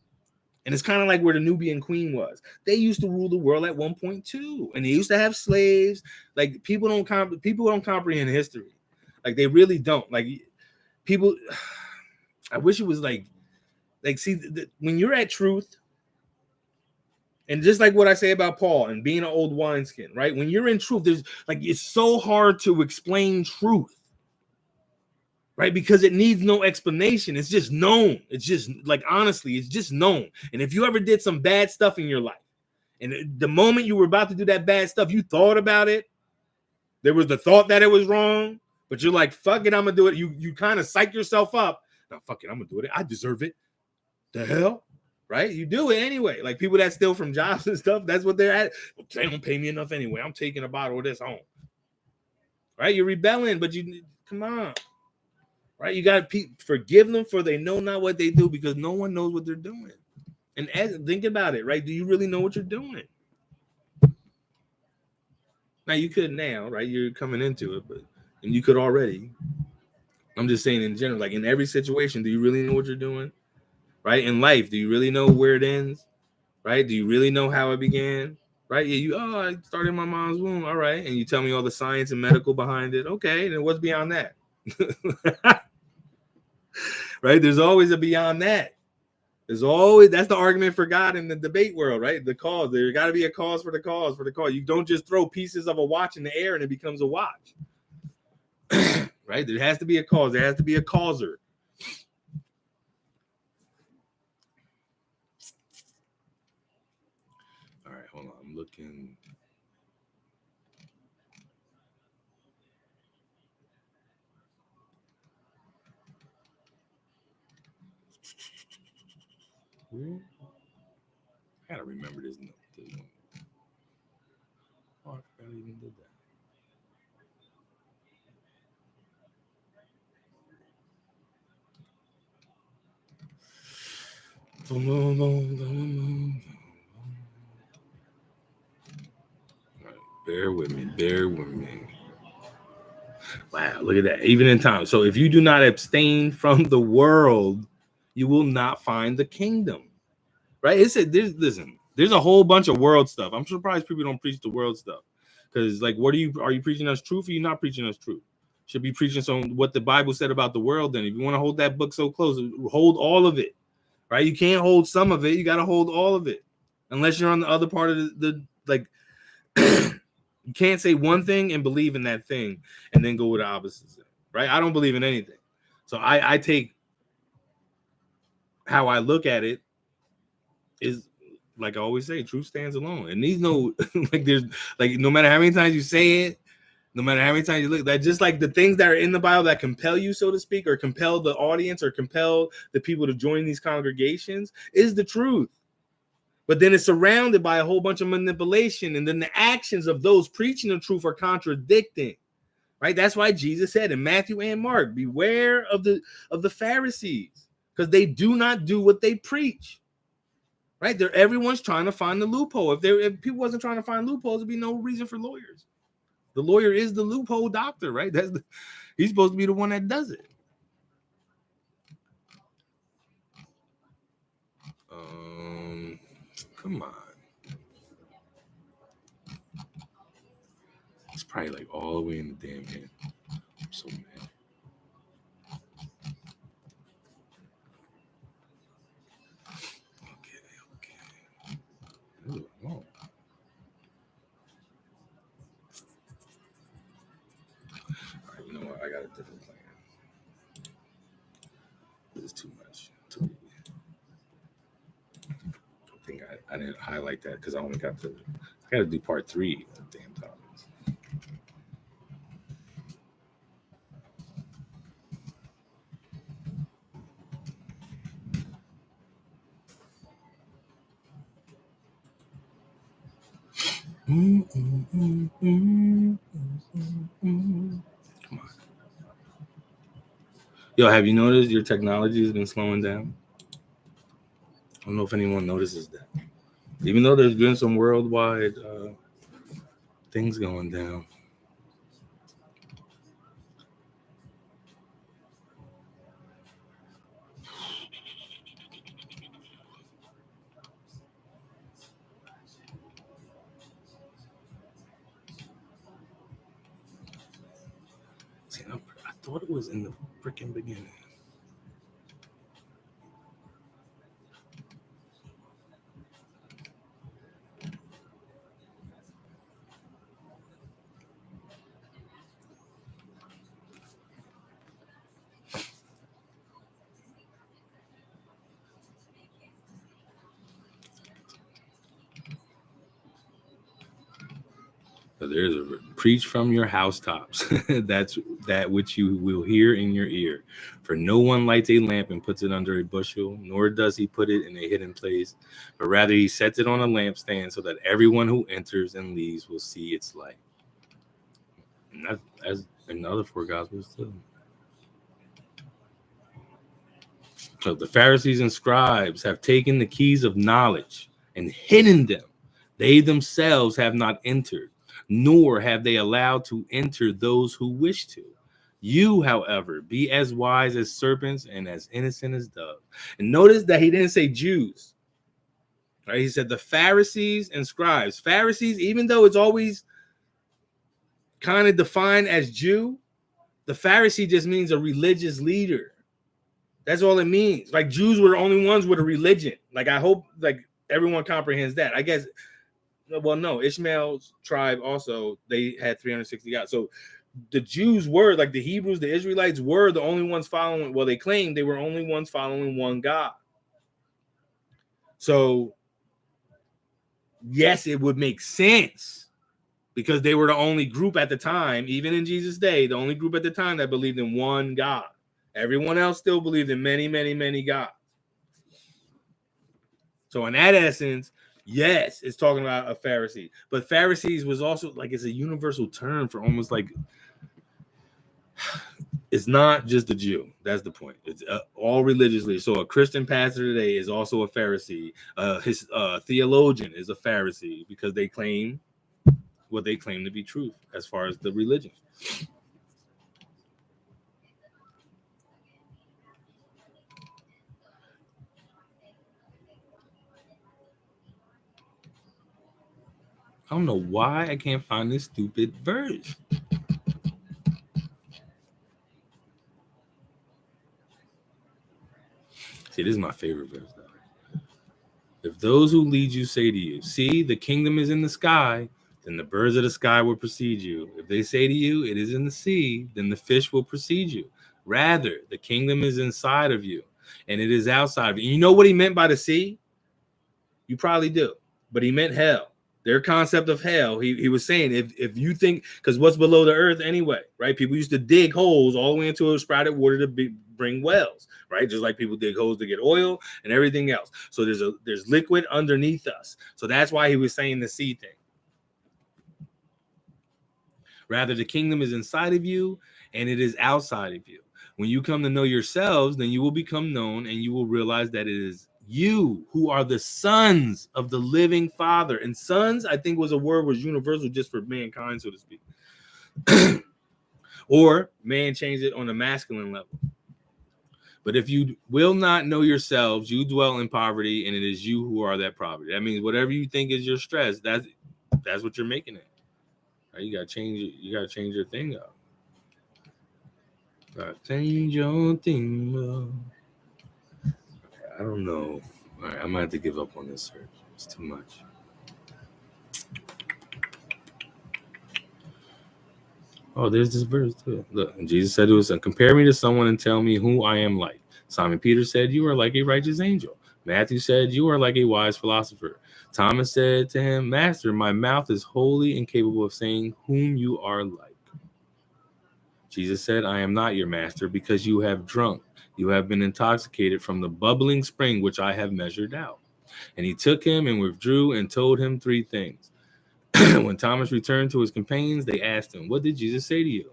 And it's kind of like where the Nubian queen was. They used to rule the world at 1.2, and they used to have slaves. Like people don't comprehend history. Like they really don't. Like people. I wish it was like see, when you're at truth, and just like what I say about Paul and being an old wineskin, right? When you're in truth, there's like, it's so hard to explain truth, right? Because it needs no explanation. It's just known. It's just like, honestly, it's just known. And if you ever did some bad stuff in your life, and the moment you were about to do that bad stuff, you thought about it, there was the thought that it was wrong, but you're like, fuck it, I'm gonna do it. You kind of psych yourself up. Now, fuck it, I'm gonna do it. I deserve it. The hell, right? You do it anyway. Like people that steal from jobs and stuff, that's what they're at. Well, they don't pay me enough anyway. I'm taking a bottle of this home, right? You're rebelling, but you come on, right? You got to forgive them, for they know not what they do, because no one knows what they're doing. And think about it, right? Do you really know what you're doing? Now you could now, right? You're coming into it, and you could already. I'm just saying in general, like in every situation, do you really know what you're doing? Right? In life, do you really know where it ends? Right? Do you really know how it began? Right? Yeah, I started in my mom's womb. All right. And you tell me all the science and medical behind it. Okay. Then what's beyond that? Right? There's always a beyond that. That's the argument for God in the debate world, right? The cause. There got to be a cause for the cause for the cause. You don't just throw pieces of a watch in the air and it becomes a watch. Right? There has to be a cause. There has to be a causer. All right, hold on. I'm looking. I gotta remember this note. Oh, I forgot I even did that. Right, bear with me. Wow, look at that. Even in time. So if you do not abstain from the world, you will not find the kingdom. Right? There's a whole bunch of world stuff. I'm surprised people don't preach the world stuff. Because like, are you preaching us truth, or you not preaching us truth? Should be preaching some what the Bible said about the world. Then if you want to hold that book so close, hold all of it. Right? You can't hold some of it. You got to hold all of it. Unless you're on the other part of the like, you can't say one thing and believe in that thing and then go with the opposites. Right? I don't believe in anything. So I take how I look at it is, like I always say, truth stands alone. It needs no like, there's like, no matter how many times you say it, no matter how many times you look, that just like the things that are in the Bible that compel you, so to speak, or compel the audience or compel the people to join these congregations is the truth. But then it's surrounded by a whole bunch of manipulation, and then the actions of those preaching the truth are contradicting. Right? That's why Jesus said in Matthew and Mark, beware of the Pharisees, because they do not do what they preach. Right? Everyone's trying to find the loophole. If people wasn't trying to find loopholes, there'd be no reason for lawyers. The lawyer is the loophole doctor, right? He's supposed to be the one that does it. Come on. It's probably like all the way in the damn end. I'm so mad. Okay. Ooh, oh. got a different plan. This is too much. I think I didn't highlight that because I got to do part 3 of the damn topics. Come on. Yo, have you noticed your technology has been slowing down? I don't know if anyone notices that. Even though there's been some worldwide things going down. See, I thought it was in the freaking beginning. So there's a preach from your housetops. That's that which you will hear in your ear. For no one lights a lamp and puts it under a bushel, nor does he put it in a hidden place, but rather he sets it on a lampstand so that everyone who enters and leaves will see its light. And that's as in the other 4 gospels too. So the Pharisees and scribes have taken the keys of knowledge and hidden them. They themselves have not entered, nor have they allowed to enter those who wish to. You, however, be as wise as serpents and as innocent as doves. And notice that he didn't say Jews. Right? He said the Pharisees and scribes. Pharisees, even though it's always kind of defined as Jew, the Pharisee just means a religious leader. That's all it means. Like Jews were the only ones with a religion. Like I hope like everyone comprehends that. I guess. Well, no, Ishmael's tribe also they had 360 gods. So the Jews were like the Hebrews, the Israelites were the only ones following. Well, they claimed they were only ones following one God. So yes, it would make sense because they were the only group at the time, even in Jesus' day, the only group at the time that believed in one God. Everyone else still believed in many, many, many gods. So in that essence, yes, it's talking about a Pharisee. But Pharisees was also like it's a universal term for almost like it's not just a Jew. That's the point. It's all religious leaders. So a Christian pastor today is also a Pharisee. His theologian is a Pharisee because they claim what they claim to be truth as far as the religion. I don't know why I can't find this stupid verse. See, this is my favorite verse, though. If those who lead you say to you, see, the kingdom is in the sky, then the birds of the sky will precede you. If they say to you, it is in the sea, then the fish will precede you. Rather, the kingdom is inside of you, and it is outside of you. You know what he meant by the sea? You probably do, but he meant hell. Their concept of hell, he was saying, if you think, because what's below the earth anyway, right? People used to dig holes all the way into a sprouted water to bring wells, right? Just like people dig holes to get oil and everything else. So there's liquid underneath us. So that's why he was saying the sea thing. Rather, the kingdom is inside of you and it is outside of you. When you come to know yourselves, then you will become known and you will realize that it is you who are the sons of the living Father. And sons, I think was universal just for mankind, so to speak. Or man changed it on a masculine level. But if you will not know yourselves, you dwell in poverty, and it is you who are that poverty. That means whatever you think is your stress, that's what you're making it. Right? You gotta change it. You gotta change your thing up. Change your thing up. I don't know. All right, I might have to give up on this search. It's too much. Oh, there's this verse too. Look, and Jesus said to us, compare me to someone and tell me who I am like. Simon Peter said, you are like a righteous angel. Matthew said, you are like a wise philosopher. Thomas said to him, Master, my mouth is wholly incapable of saying whom you are like. Jesus said, I am not your master because you have drunk. You have been intoxicated from the bubbling spring which I have measured out. And he took him and withdrew and told him 3 things. When Thomas returned to his companions, they asked him, what did Jesus say to you?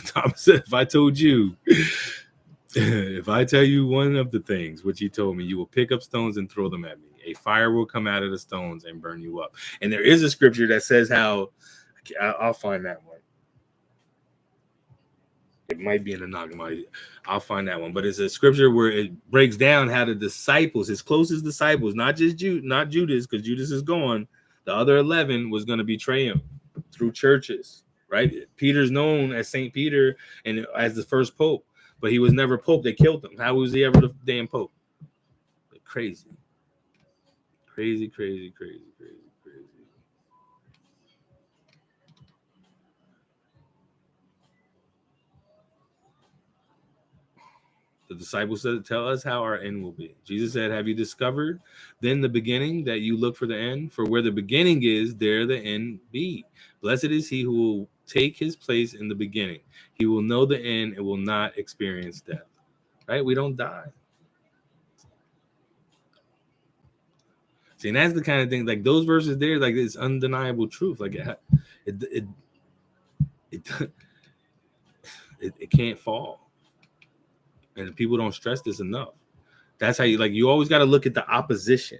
Thomas said, if I told you, if I tell you one of the things which he told me, you will pick up stones and throw them at me. A fire will come out of the stones and burn you up. And there is a scripture that says how, I'll find that one. It might be in the Nag. I'll find that one. But it's a scripture where it breaks down how the disciples, his closest disciples, not just not Judas, because Judas is gone. The other 11 was going to betray him through churches, right? Peter's known as Saint Peter and as the first pope, but he was never pope. They killed him. How was he ever the damn pope? Crazy. Crazy, crazy, crazy, crazy, crazy. The disciples said, tell us how our end will be. Jesus said, have you discovered then the beginning that you look for the end? For where the beginning is, there the end be. Blessed is he who will take his place in the beginning. He will know the end and will not experience death. Right? We don't die. See, and that's the kind of thing, like those verses there, like it's undeniable truth. Like it can't fall. And people don't stress this enough. That's how you always got to look at the opposition,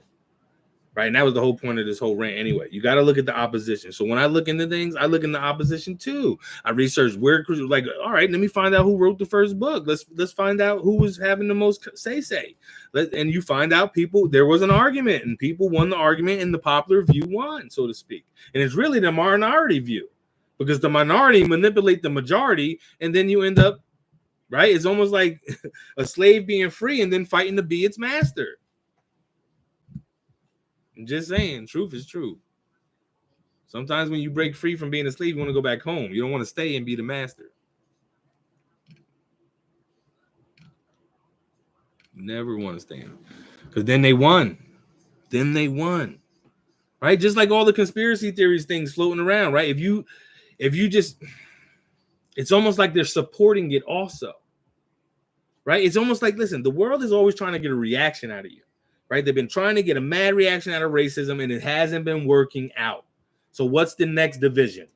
right? And that was the whole point of this whole rant anyway. You got to look at the opposition. So when I look into things, I look in the opposition too. I research where, like, all right, let me find out who wrote the first book. Let's find out who was having the most say. And you find out there was an argument, and people won the argument, and the popular view won, so to speak. And it's really the minority view, because the minority manipulate the majority, and then you end up, right? It's almost like a slave being free and then fighting to be its master. I'm just saying, truth is true. Sometimes when you break free from being a slave, you want to go back home. You don't want to stay and be the master. You never want to stay in. Because then they won. Right? Just like all the conspiracy theories things floating around, right? If you just, it's almost like they're supporting it also. Right? It's almost like, listen, the world is always trying to get a reaction out of you. Right? They've been trying to get a mad reaction out of racism, and it hasn't been working out. So what's the next division?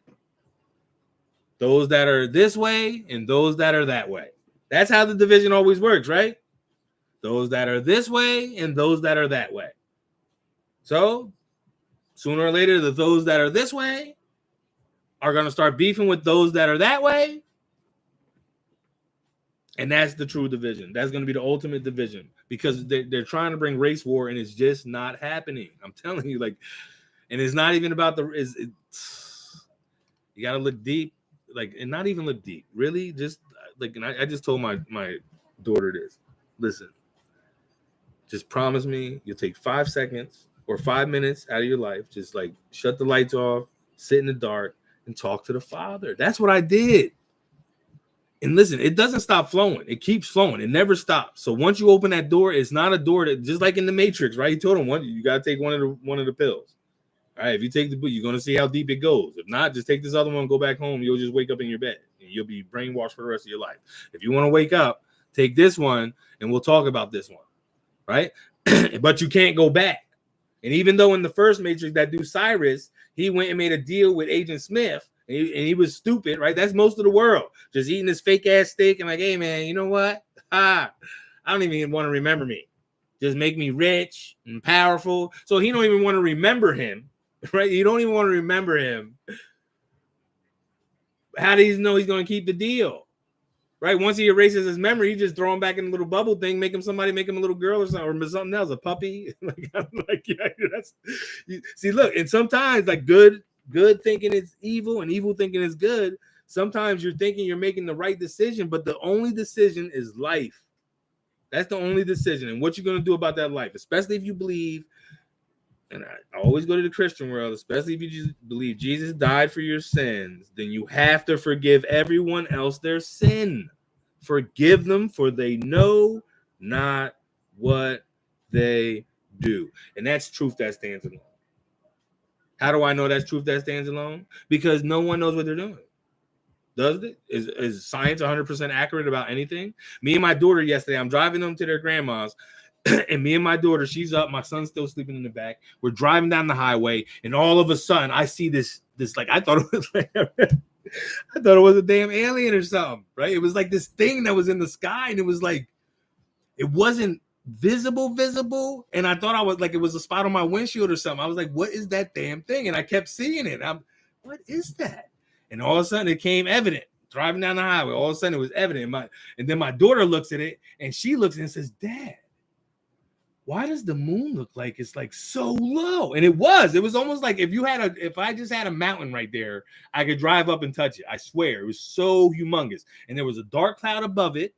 Those that are this way and those that are that way. That's how the division always works, right? Those that are this way and those that are that way. So sooner or later, those that are this way are going to start beefing with those that are that way. And that's the true division. That's going to be the ultimate division, because they're trying to bring race war, and it's just not happening. I'm telling you, like, and it's not even about you got to look deep, like, and not even look deep. Really, just like, and I just told my daughter this. Listen, just promise me you'll take 5 seconds or 5 minutes out of your life. Just like shut the lights off, sit in the dark, and talk to the Father. That's what I did. And listen, it doesn't stop flowing. It keeps flowing. It never stops. So once you open that door, it's not a door that, just like in the Matrix, right? He told him, you got to take one of the pills. All right, if you take the book, you're going to see how deep it goes. If not, just take this other one, go back home. You'll just wake up in your bed, and you'll be brainwashed for the rest of your life. If you want to wake up, take this one, and we'll talk about this one, right? But you can't go back. And even though in the first Matrix, that dude Cyrus, he went and made a deal with Agent Smith, and he was stupid, right? That's most of the world, just eating this fake ass steak and like, hey man, you know what? I don't even want to remember me. Just make me rich and powerful. So he don't even want to remember him, right? You don't even want to remember him. How do you know he's going to keep the deal? Right? Once he erases his memory, he just throw him back in a little bubble thing, make him a little girl or something, or something else, a puppy. See, look, and sometimes like good thinking is evil and evil thinking is good. Sometimes you're thinking you're making the right decision, but the only decision is life. That's the only decision. And what you're going to do about that life, especially if you believe and I always go to the Christian world, especially if you just believe Jesus died for your sins, then you have to forgive everyone else their sin. Forgive them, for they know not what they do. And that's truth that stands alone. How do I know that's truth that stands alone? Because no one knows what they're doing. Does it? Is science 100% accurate about anything? Me and my daughter yesterday, I'm driving them to their grandma's, and me and my daughter, she's up, my son's still sleeping in the back. We're driving down the highway, and all of a sudden, I see this like I thought it was like I thought it was a damn alien or something, right? It was like this thing that was in the sky, and it was like it wasn't visible, and I thought I was like it was a spot on my windshield or something. I was like, what is that damn thing? And I kept seeing it. What is that? And all of a sudden it came evident. Driving down the highway, all of a sudden it was evident. And then my daughter looks at it, and she looks and says, Dad, why does the moon look like it's like so low? And it was almost like if I just had a mountain right there, I could drive up and touch it. I swear, it was so humongous. And there was a dark cloud above it,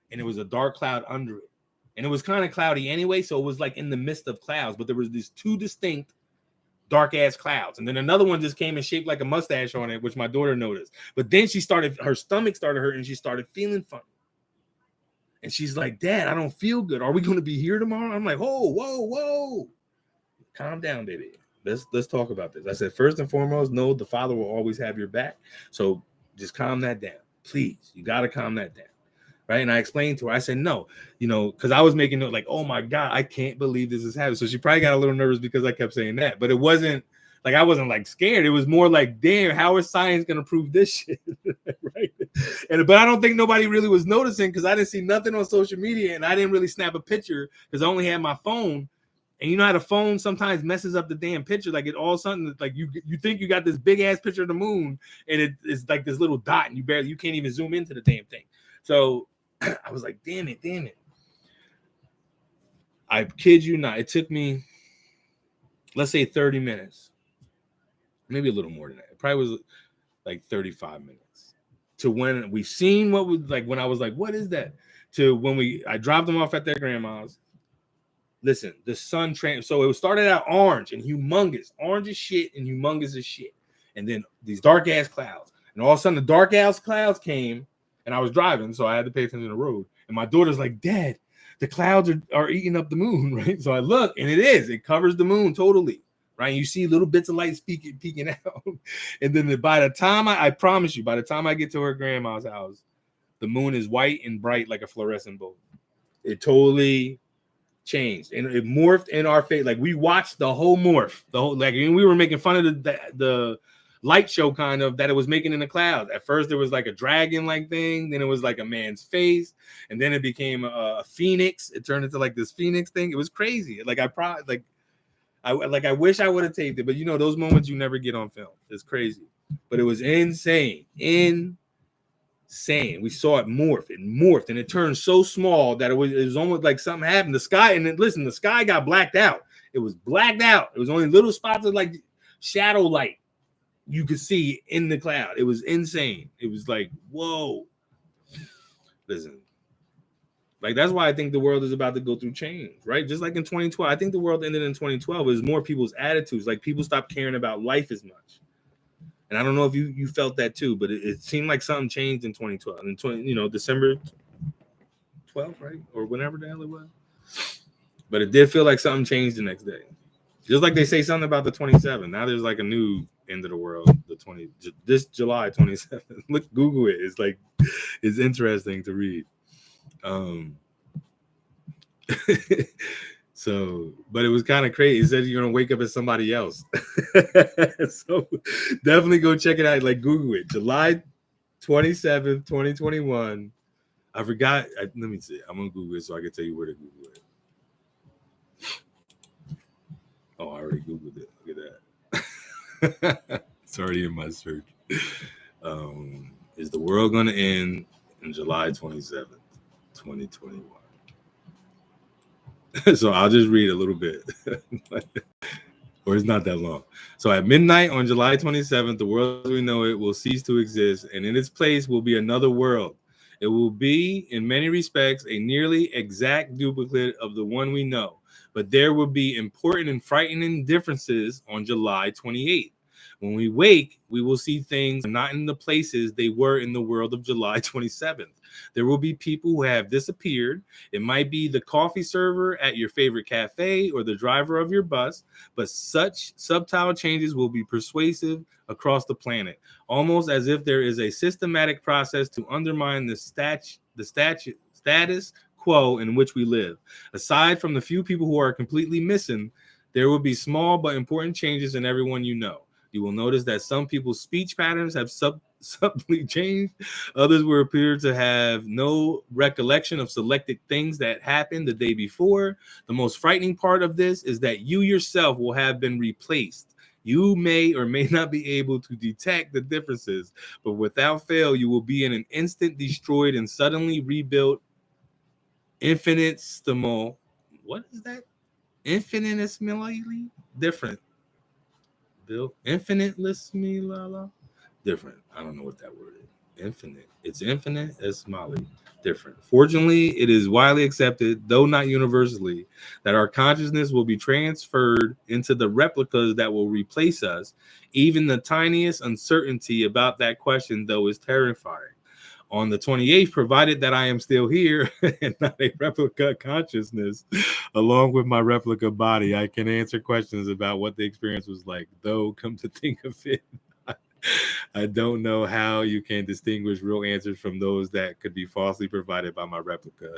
and it was a dark cloud under it. And it was kind of cloudy anyway, so it was like in the midst of clouds, but there was these two distinct dark ass clouds. And then another one just came and shaped like a mustache on it, which my daughter noticed. But then her stomach started hurting, and she started feeling funny. And she's like, Dad, I don't feel good. Are we going to be here tomorrow? I'm like, whoa. Calm down, baby. Let's talk about this. I said, first and foremost, no, the Father will always have your back. So just calm that down. Please, you got to calm that down. Right. And I explained to her, I said, no, because I was making it like, oh my God, I can't believe this is happening. So she probably got a little nervous because I kept saying that. But it wasn't like I wasn't like scared. It was more like, damn, how is science going to prove this shit? Right. But I don't think nobody really was noticing because I didn't see nothing on social media, and I didn't really snap a picture because I only had my phone. And you know how the phone sometimes messes up the damn picture. Like it all sudden, like you think you got this big ass picture of the moon, and it's like this little dot, and you can't even zoom into the damn thing. So I was like, damn it. I kid you not. It took me, let's say 30 minutes, maybe a little more than that. It probably was like 35 minutes to when we seen what was like, when I was like, what is that? To when I dropped them off at their grandma's. Listen, the sun so it started out orange and humongous, orange as shit and humongous as shit. And then these dark ass clouds, and all of a sudden the dark ass clouds came. And I was driving, so I had to pay attention to the road. And my daughter's like, Dad, the clouds are eating up the moon, right? So I look, and it covers the moon totally, right? And you see little bits of light peeking out. And then by the time I promise you, by the time I get to her grandma's house, the moon is white and bright like a fluorescent bulb. It totally changed, and it morphed in our face. Like we watched the whole morph, and we were making fun of the light show kind of that it was making in the clouds. At first there was like a dragon like thing, then it was like a man's face, and then it became a phoenix. It turned into like this phoenix thing. It was crazy. Like I wish I would have taped it, but those moments you never get on film. It's crazy, but it was insane. We saw it morphed, and it turned so small that it was almost like something happened. The sky, and then listen, the sky got blacked out. It was blacked out. It was only little spots of like shadow light you could see in the cloud. It was insane. It was like, whoa. Listen, like that's why I think the world is about to go through change, right? Just like in 2012, I think the world ended in 2012 is more people's attitudes. Like people stopped caring about life as much. And I don't know if you felt that too, but it seemed like something changed in 2012. And December 12th, right? Or whenever the hell it was. But it did feel like something changed the next day. Just like they say something about the 27th. Now there's like a new end of the world, this July 27th. Look, Google it. It's interesting to read. So, but it was kind of crazy. It said you're gonna wake up as somebody else. So definitely go check it out. Like Google it. July 27th, 2021. I forgot. Let me see. I'm gonna Google it so I can tell you where to Google it. Oh, I already Googled it. Look at that. It's already in my search. Is the world gonna end in July 27th, 2021? So I'll just read a little bit. Or it's not that long. So at midnight on July 27th, the world as we know it will cease to exist, and in its place will be another world. It will be, in many respects, a nearly exact duplicate of the one we know, but there will be important and frightening differences on July 28th. When we wake, we will see things not in the places they were in the world of July 27th. There will be people who have disappeared. It might be the coffee server at your favorite cafe or the driver of your bus, but such subtle changes will be persuasive across the planet, almost as if there is a systematic process to undermine the status quo in which we live. Aside from the few people who are completely missing, there will be small but important changes in everyone you know. You will notice that some people's speech patterns have subtly changed. Others will appear to have no recollection of selected things that happened the day before. The most frightening part of this is that you yourself will have been replaced. You may or may not be able to detect the differences, but without fail, you will be in an instant destroyed and suddenly rebuilt infinitesimal. What is that? Infinitesimally different. Bill, infinitesimally different. I don't know what that word is. Infinite. It's infinite as Molly. Different. Fortunately, it is widely accepted, though not universally, that our consciousness will be transferred into the replicas that will replace us. Even the tiniest uncertainty about that question, though, is terrifying. On the 28th, provided that I am still here and not a replica consciousness, along with my replica body, I can answer questions about what the experience was like. Though, come to think of it, I don't know how you can distinguish real answers from those that could be falsely provided by my replica.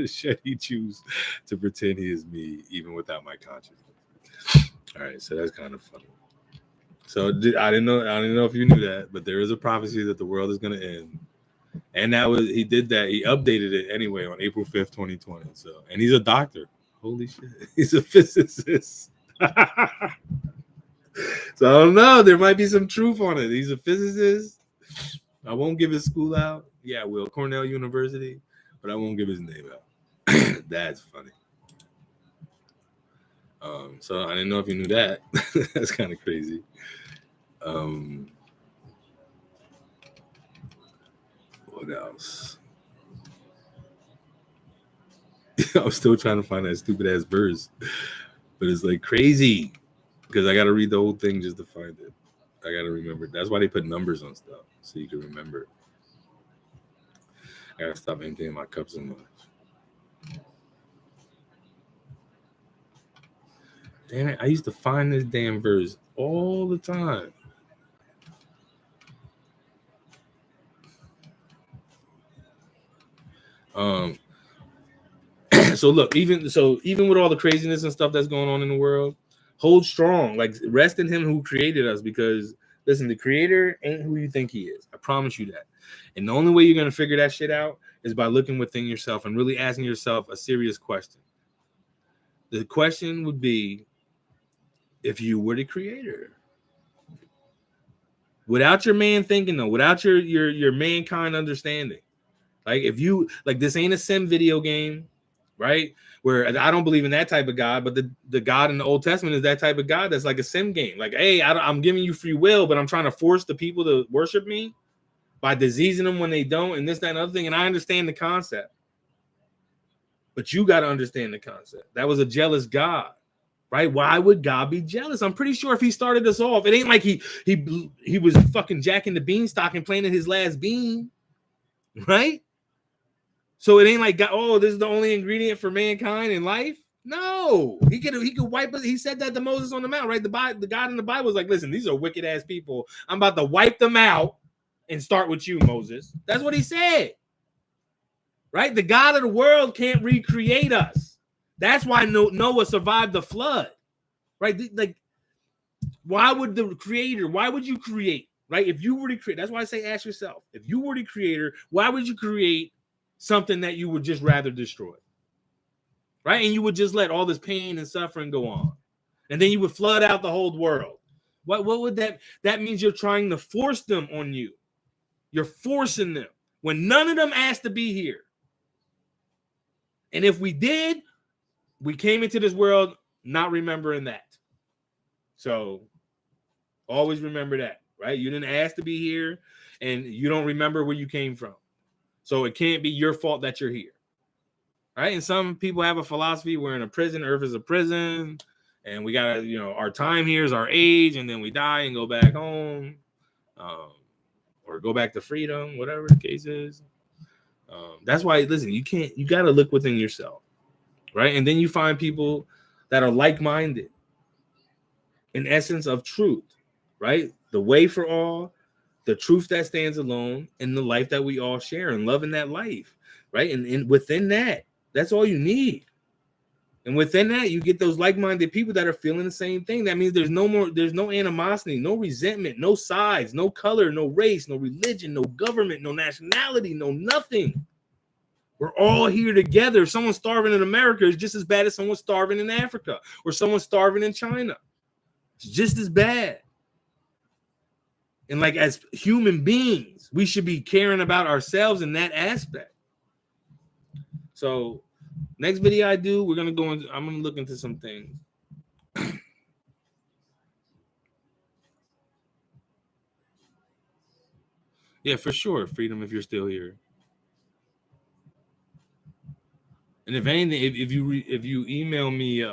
Should he choose to pretend he is me, even without my consciousness? All right, so that's kind of funny. So I didn't know if you knew that, but there is a prophecy that the world is going to end. And he did that. He updated it anyway on April 5th, 2020. So, and he's a doctor. Holy shit. He's a physicist. So I don't know. There might be some truth on it. He's a physicist. I won't give his school out. Yeah, I will. Cornell University, but I won't give his name out. That's funny. So I didn't know if you knew that. That's kind of crazy. What else? I was still trying to find that stupid ass verse, but it's like crazy because I got to read the whole thing just to find it. I got to remember. That's why they put numbers on stuff so you can remember. I got to stop emptying my cup so much. Damn it! I used to find this damn verse all the time. So look, even with all the craziness and stuff that's going on in the world, hold strong. Like rest in Him who created us. Because listen, the Creator ain't who you think He is. I promise you that. And the only way you're gonna figure that shit out is by looking within yourself and really asking yourself a serious question. The question would be, if you were the Creator, without your man thinking though, without your mankind understanding. Like if you like, this ain't a sim video game, right? Where I don't believe in that type of God, but the God in the Old Testament is that type of God that's like a sim game. Like, hey, I'm giving you free will, but I'm trying to force the people to worship me by diseasing them when they don't, and this, that, and other thing. And I understand the concept, but you got to understand the concept. That was a jealous God, right? Why would God be jealous? I'm pretty sure if He started us off, it ain't like he was fucking jacking the beanstalk and planting his last bean, right? So it ain't like God, oh, this is the only ingredient for mankind in life. No, he could wipe us. He said that to Moses on the mount, right? The God in the Bible was like, listen, these are wicked ass people. I'm about to wipe them out and start with you, Moses. That's what he said, right? The God of the world can't recreate us. That's why Noah survived the flood, right? Like, why would the Creator? Why would you create, right? If you were to create, that's why I say, ask yourself, if you were the Creator, why would you create something that you would just rather destroy? Right? And you would just let all this pain and suffering go on. And then you would flood out the whole world. What would that means? You're trying to force them on you. You're forcing them when none of them asked to be here. And if we did, we came into this world not remembering that. So always remember that, right? You didn't ask to be here and you don't remember where you came from. So it can't be your fault that you're here. Right? And some people have a philosophy, we're in a prison, Earth is a prison, and we got to, our time here is our age, and then we die and go back home, or go back to freedom, whatever the case is. That's why, listen, you got to look within yourself, right? And then you find people that are like-minded, in essence of truth, right? The way for all, the truth that stands alone, and the life that we all share, and loving that life, right? And within that, that's all you need. And within that, you get those like-minded people that are feeling the same thing. That means there's no animosity, no resentment, no sides, no color, no race, no religion, no government, no nationality, no nothing. We're all here together. If someone's starving in America, it's just as bad as someone starving in Africa, or someone starving in China. It's just as bad. And like, as human beings, we should be caring about ourselves in that aspect. So next video I do, I'm gonna look into some things. Yeah, for sure, Freedom, if you're still here. And if anything, if you email me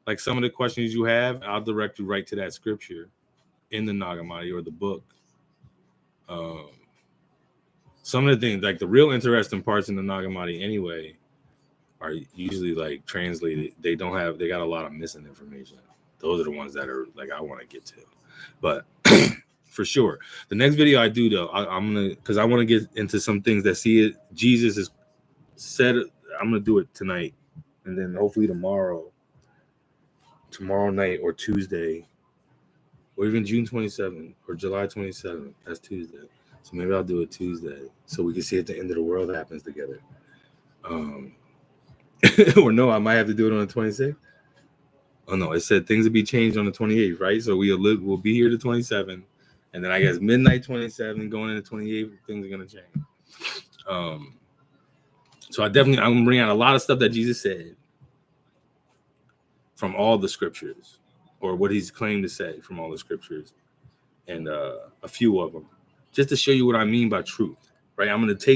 like some of the questions you have, I'll direct you right to that scripture in the Nag Hammadi or the book. Some of the things, like the real interesting parts in the Nag Hammadi anyway, are usually like translated. They got a lot of missing information. Those are the ones that are like I want to get to. But for sure, the next video I do though, I'm gonna, because I want to get into some things that Jesus is said. I'm gonna do it tonight, and then hopefully tomorrow night or Tuesday, or even June 27th or July 27th. That's Tuesday. So maybe I'll do it Tuesday so we can see if the end of the world happens together. Or no, I might have to do it on the 26th. Oh no, it said things will be changed on the 28th, right? So we'll be here the 27th, and then I guess midnight 27, going into 28th, things are gonna change. So I'm gonna bring out a lot of stuff that Jesus said from all the scriptures, or what he's claimed to say from all the scriptures, and a few of them, just to show you what I mean by truth. Right, I'm gonna show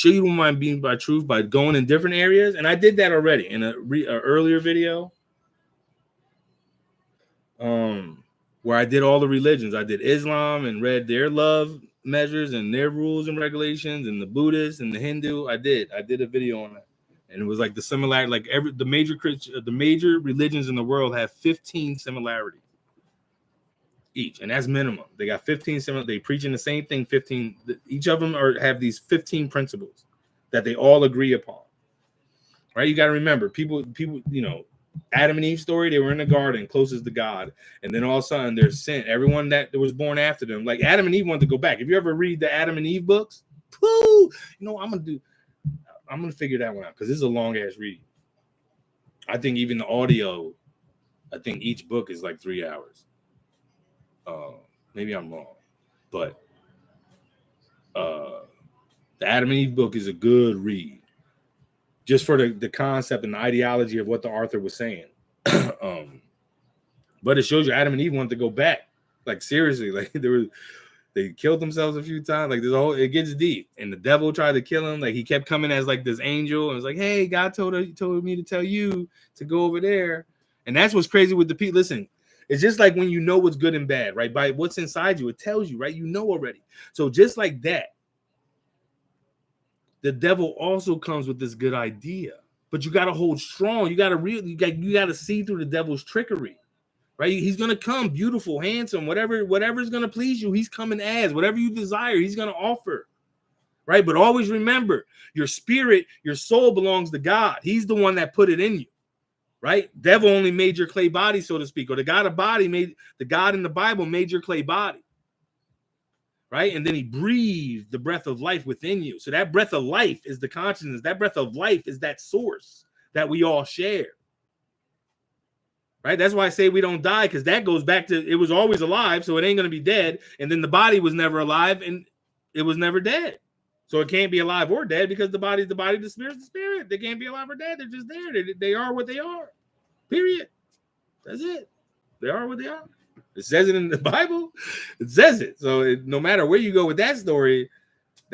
you what I mean by truth by going in different areas, and I did that already in a earlier video. Where I did all the religions. I did Islam and read their love measures and their rules and regulations, and the Buddhist and the Hindu. I did a video on that, and it was like the similarity, like the major religions in the world have 15 similarities each, and that's minimum. They got 15 similar. They preaching the same thing. 15. Each of them have these 15 principles that they all agree upon. Right? You got to remember, people. Adam and Eve story, they were in the garden closest to God, and then all of a sudden there's sin. Everyone that was born after them, like Adam and Eve, wanted to go back. If you ever read the Adam and Eve books, I'm gonna figure that one out, because this is a long ass read. I think even the audio, I think each book is like 3 hours. Maybe I'm wrong, but the Adam and Eve book is a good read, just for the concept and the ideology of what the author was saying. But it shows you Adam and Eve wanted to go back. Like, seriously, like they killed themselves a few times. Like, it gets deep. And the devil tried to kill him. Like, he kept coming as like this angel and was like, hey, God told me to tell you to go over there. And that's what's crazy with the people. Listen, it's just like when you know what's good and bad, right? By what's inside you, it tells you, right? You know already. So just like that, the devil also comes with this good idea, but you got to hold strong. You got to see through the devil's trickery, right? He's going to come beautiful, handsome, whatever is going to please you. He's coming as whatever you desire. He's going to offer, right? But always remember, your spirit, your soul belongs to God. He's the one that put it in you, right? Devil only made your clay body, so to speak, or the God in the Bible made your clay body. Right? And then he breathed the breath of life within you. So that breath of life is the consciousness. That breath of life is that source that we all share. Right? That's why I say we don't die, because that goes back to, it was always alive, so it ain't going to be dead. And then the body was never alive, and it was never dead. So it can't be alive or dead, because the body's the body, the spirit's the spirit. They can't be alive or dead. They're just there. They are what they are. Period. That's it. They are what they are. It says it in the Bible. It says it. So no matter where you go with that story,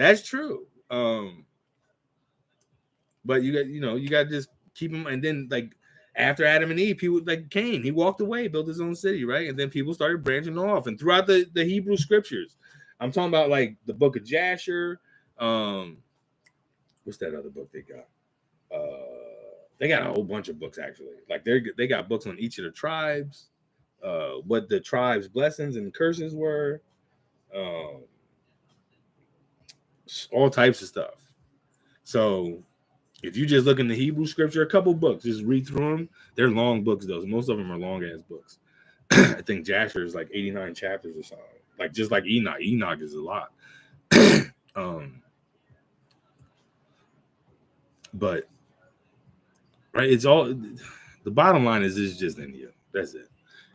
That's true. But you got to just keep him. And then like after Adam and Eve, people like Cain, he walked away, built his own city, right? And then people started branching off. And throughout the Hebrew scriptures, I'm talking about like the book of Jasher. What's that other book they got? They got a whole bunch of books actually. Like they got books on each of the tribes, what the tribes' blessings and curses were, all types of stuff. So if you just look in the Hebrew scripture, a couple books, just read through them. They're long books though. Most of them are long ass books. I think Jasher is like 89 chapters or something. Like just like Enoch. Enoch is a lot. But right, it's all the bottom line is it's just in you. That's it.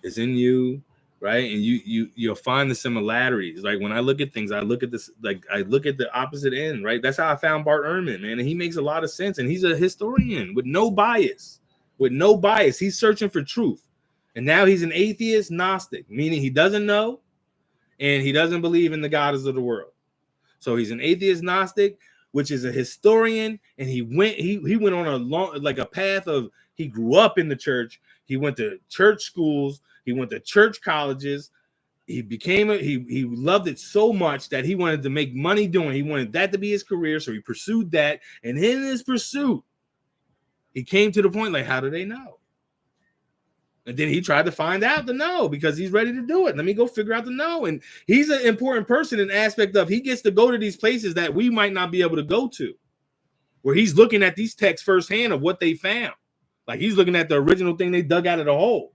It's in you, right? And you'll find the similarities. Like when I look at things, I look at this, like I look at the opposite end, right? That's how I found Bart Ehrman, man. And he makes a lot of sense. And he's a historian with no bias. With no bias. He's searching for truth. And now he's an atheist Gnostic, meaning he doesn't know and he doesn't believe in the gods of the world. So he's an atheist Gnostic, which is a historian, and he went on a long, like a path of, he grew up in the church, he went to church schools, he went to church colleges, he loved it so much that he wanted to make money doing it. He wanted that to be his career, so he pursued that, and in his pursuit, he came to the point like, how do they know? And then he tried to find out the no because he's ready to do it. Let me go figure out the no. And he's an important person in the aspect of he gets to go to these places that we might not be able to go to, where he's looking at these texts firsthand of what they found. Like he's looking at the original thing they dug out of the hole.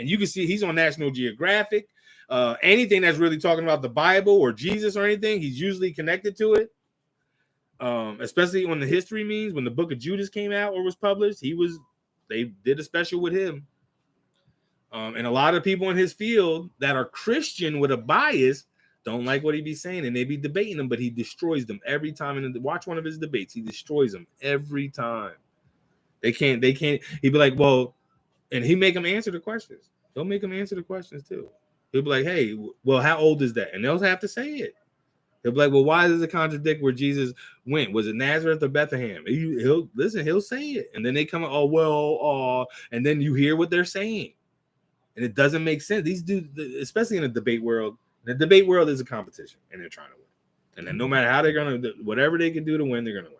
And you can see he's on National Geographic. Anything that's really talking about the Bible or Jesus or anything, he's usually connected to it. Especially on the history means when the book of Judas came out or was published, they did a special with him. And a lot of people in his field that are Christian with a bias don't like what he be saying, and they be debating him, but he destroys them every time. And watch one of his debates, he destroys them every time. They can't. He'd be like, well, and he make them answer the questions. He'll make them answer the questions too. He'll be like, hey, well, how old is that? And they'll have to say it. He'll be like, well, why does it contradict where Jesus went? Was it Nazareth or Bethlehem? He'll say it. And then they come, and then you hear what they're saying. And it doesn't make sense. These dudes, especially in the debate world is a competition, and they're trying to win. And then no matter how they're going to, whatever they can do to win, they're going to win.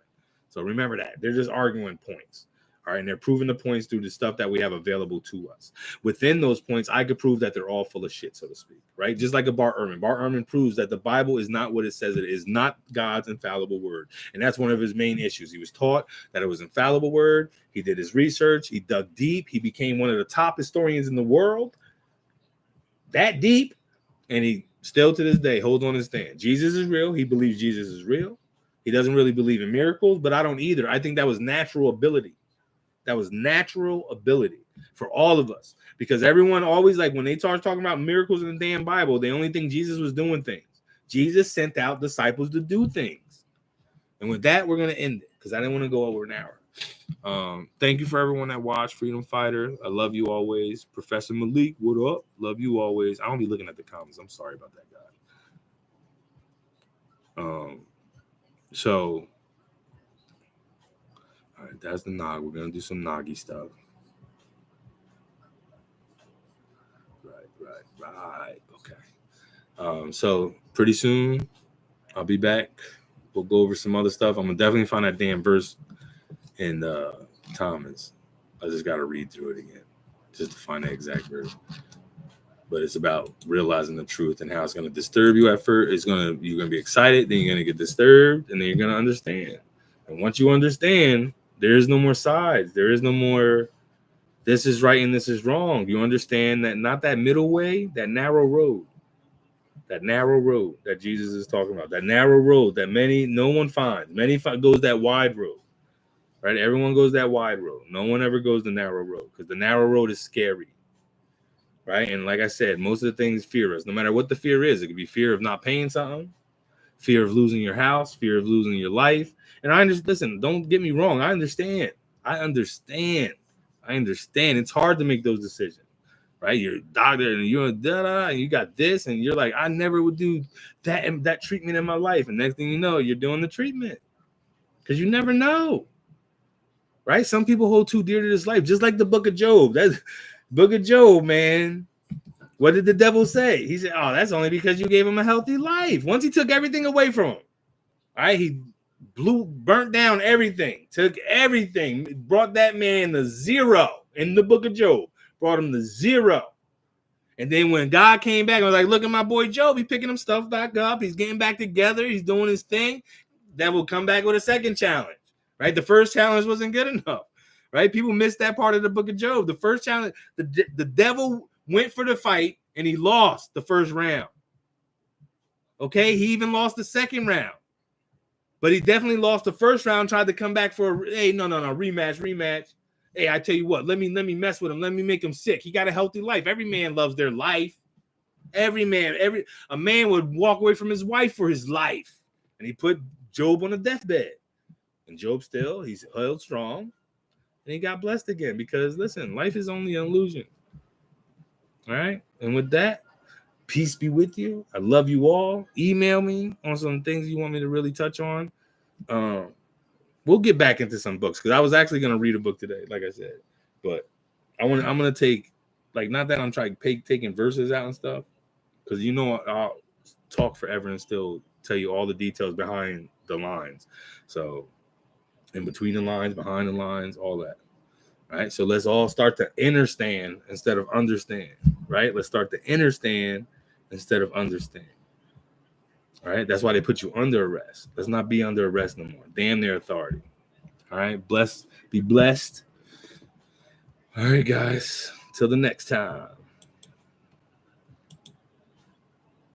So remember that. They're just arguing points. All right. And they're proving the points through the stuff that we have available to us. Within those points, I could prove that they're all full of shit, so to speak. Right. Just like a Bart Ehrman. Bart Ehrman proves that the Bible is not what it says it is, not God's infallible word. And that's one of his main issues. He was taught that it was infallible word. He did his research. He dug deep. He became one of the top historians in the world. That deep. And he still to this day holds on his stand. Jesus is real. He believes Jesus is real. He doesn't really believe in miracles, but I don't either. I think that was natural ability. That was natural ability for all of us, because everyone always, like, when they start talking about miracles in the damn Bible, they only think Jesus was doing things. Jesus sent out disciples to do things. And with that, we're going to end it because I didn't want to go over an hour. Thank you for everyone that watched Freedom Fighter. I love you always. Professor Malik, what up? Love you always. I don't be looking at the comments. I'm sorry about that, guy. So, all right, that's the nog. We're going to do some noggy stuff. Right. Okay. So pretty soon I'll be back. We'll go over some other stuff. I'm going to definitely find that damn verse in Thomas. I just got to read through it again just to find the exact verse. But it's about realizing the truth and how it's going to disturb you at first. You're going to be excited, then you're going to get disturbed, and then you're going to understand. And once you understand, there is no more sides. There is no more this is right and this is wrong. You understand that not that middle way, that narrow road that Jesus is talking about, that narrow road that no one finds. Goes that wide road, right? Everyone goes that wide road. No one ever goes the narrow road because the narrow road is scary, right? And like I said, most of the things fear us, no matter what the fear is. It could be fear of not paying something, fear of losing your house, fear of losing your life. And I understand, listen, don't get me wrong. I understand. It's hard to make those decisions. right? You're a doctor and you're and you got this, and you're like, I never would do that and that treatment in my life. And next thing you know, you're doing the treatment because you never know, right? Some people hold too dear to this life, just like the Book of Job. That's Book of Job, man. What did the devil say? He said, "Oh, that's only because you gave him a healthy life. Once he took everything away from him, right? He burnt down everything, took everything, brought that man to zero in the Book of Job, brought him to zero." And then when God came back, I was like, look at my boy Job. He's picking him stuff back up. He's getting back together. He's doing his thing. That will come back with a second challenge, right? The first challenge wasn't good enough, right? People miss that part of the Book of Job. The first challenge, the devil went for the fight and he lost the first round. Okay, he even lost the second round. But he definitely lost the first round, tried to come back for rematch. Hey, I tell you what, let me mess with him. Let me make him sick. He got a healthy life. Every man loves their life. A man would walk away from his wife for his life. And he put Job on a deathbed. And Job still, he's held strong. And he got blessed again because, listen, life is only an illusion. All right? And with that, peace be with you. I love you all. Email me on some things you want me to really touch on. We'll get back into some books because I was actually going to read a book today, like I said. But I'm going to take, like, not that I'm trying taking verses out and stuff, because I'll talk forever and still tell you all the details behind the lines. So in between the lines, behind the lines, all that. All right. So let's all start to understand instead of understand. Right. Let's start to understand instead of understand. All right. That's why they put you under arrest. Let's not be under arrest no more. Damn their authority. All right. Be blessed. All right, guys. Till the next time.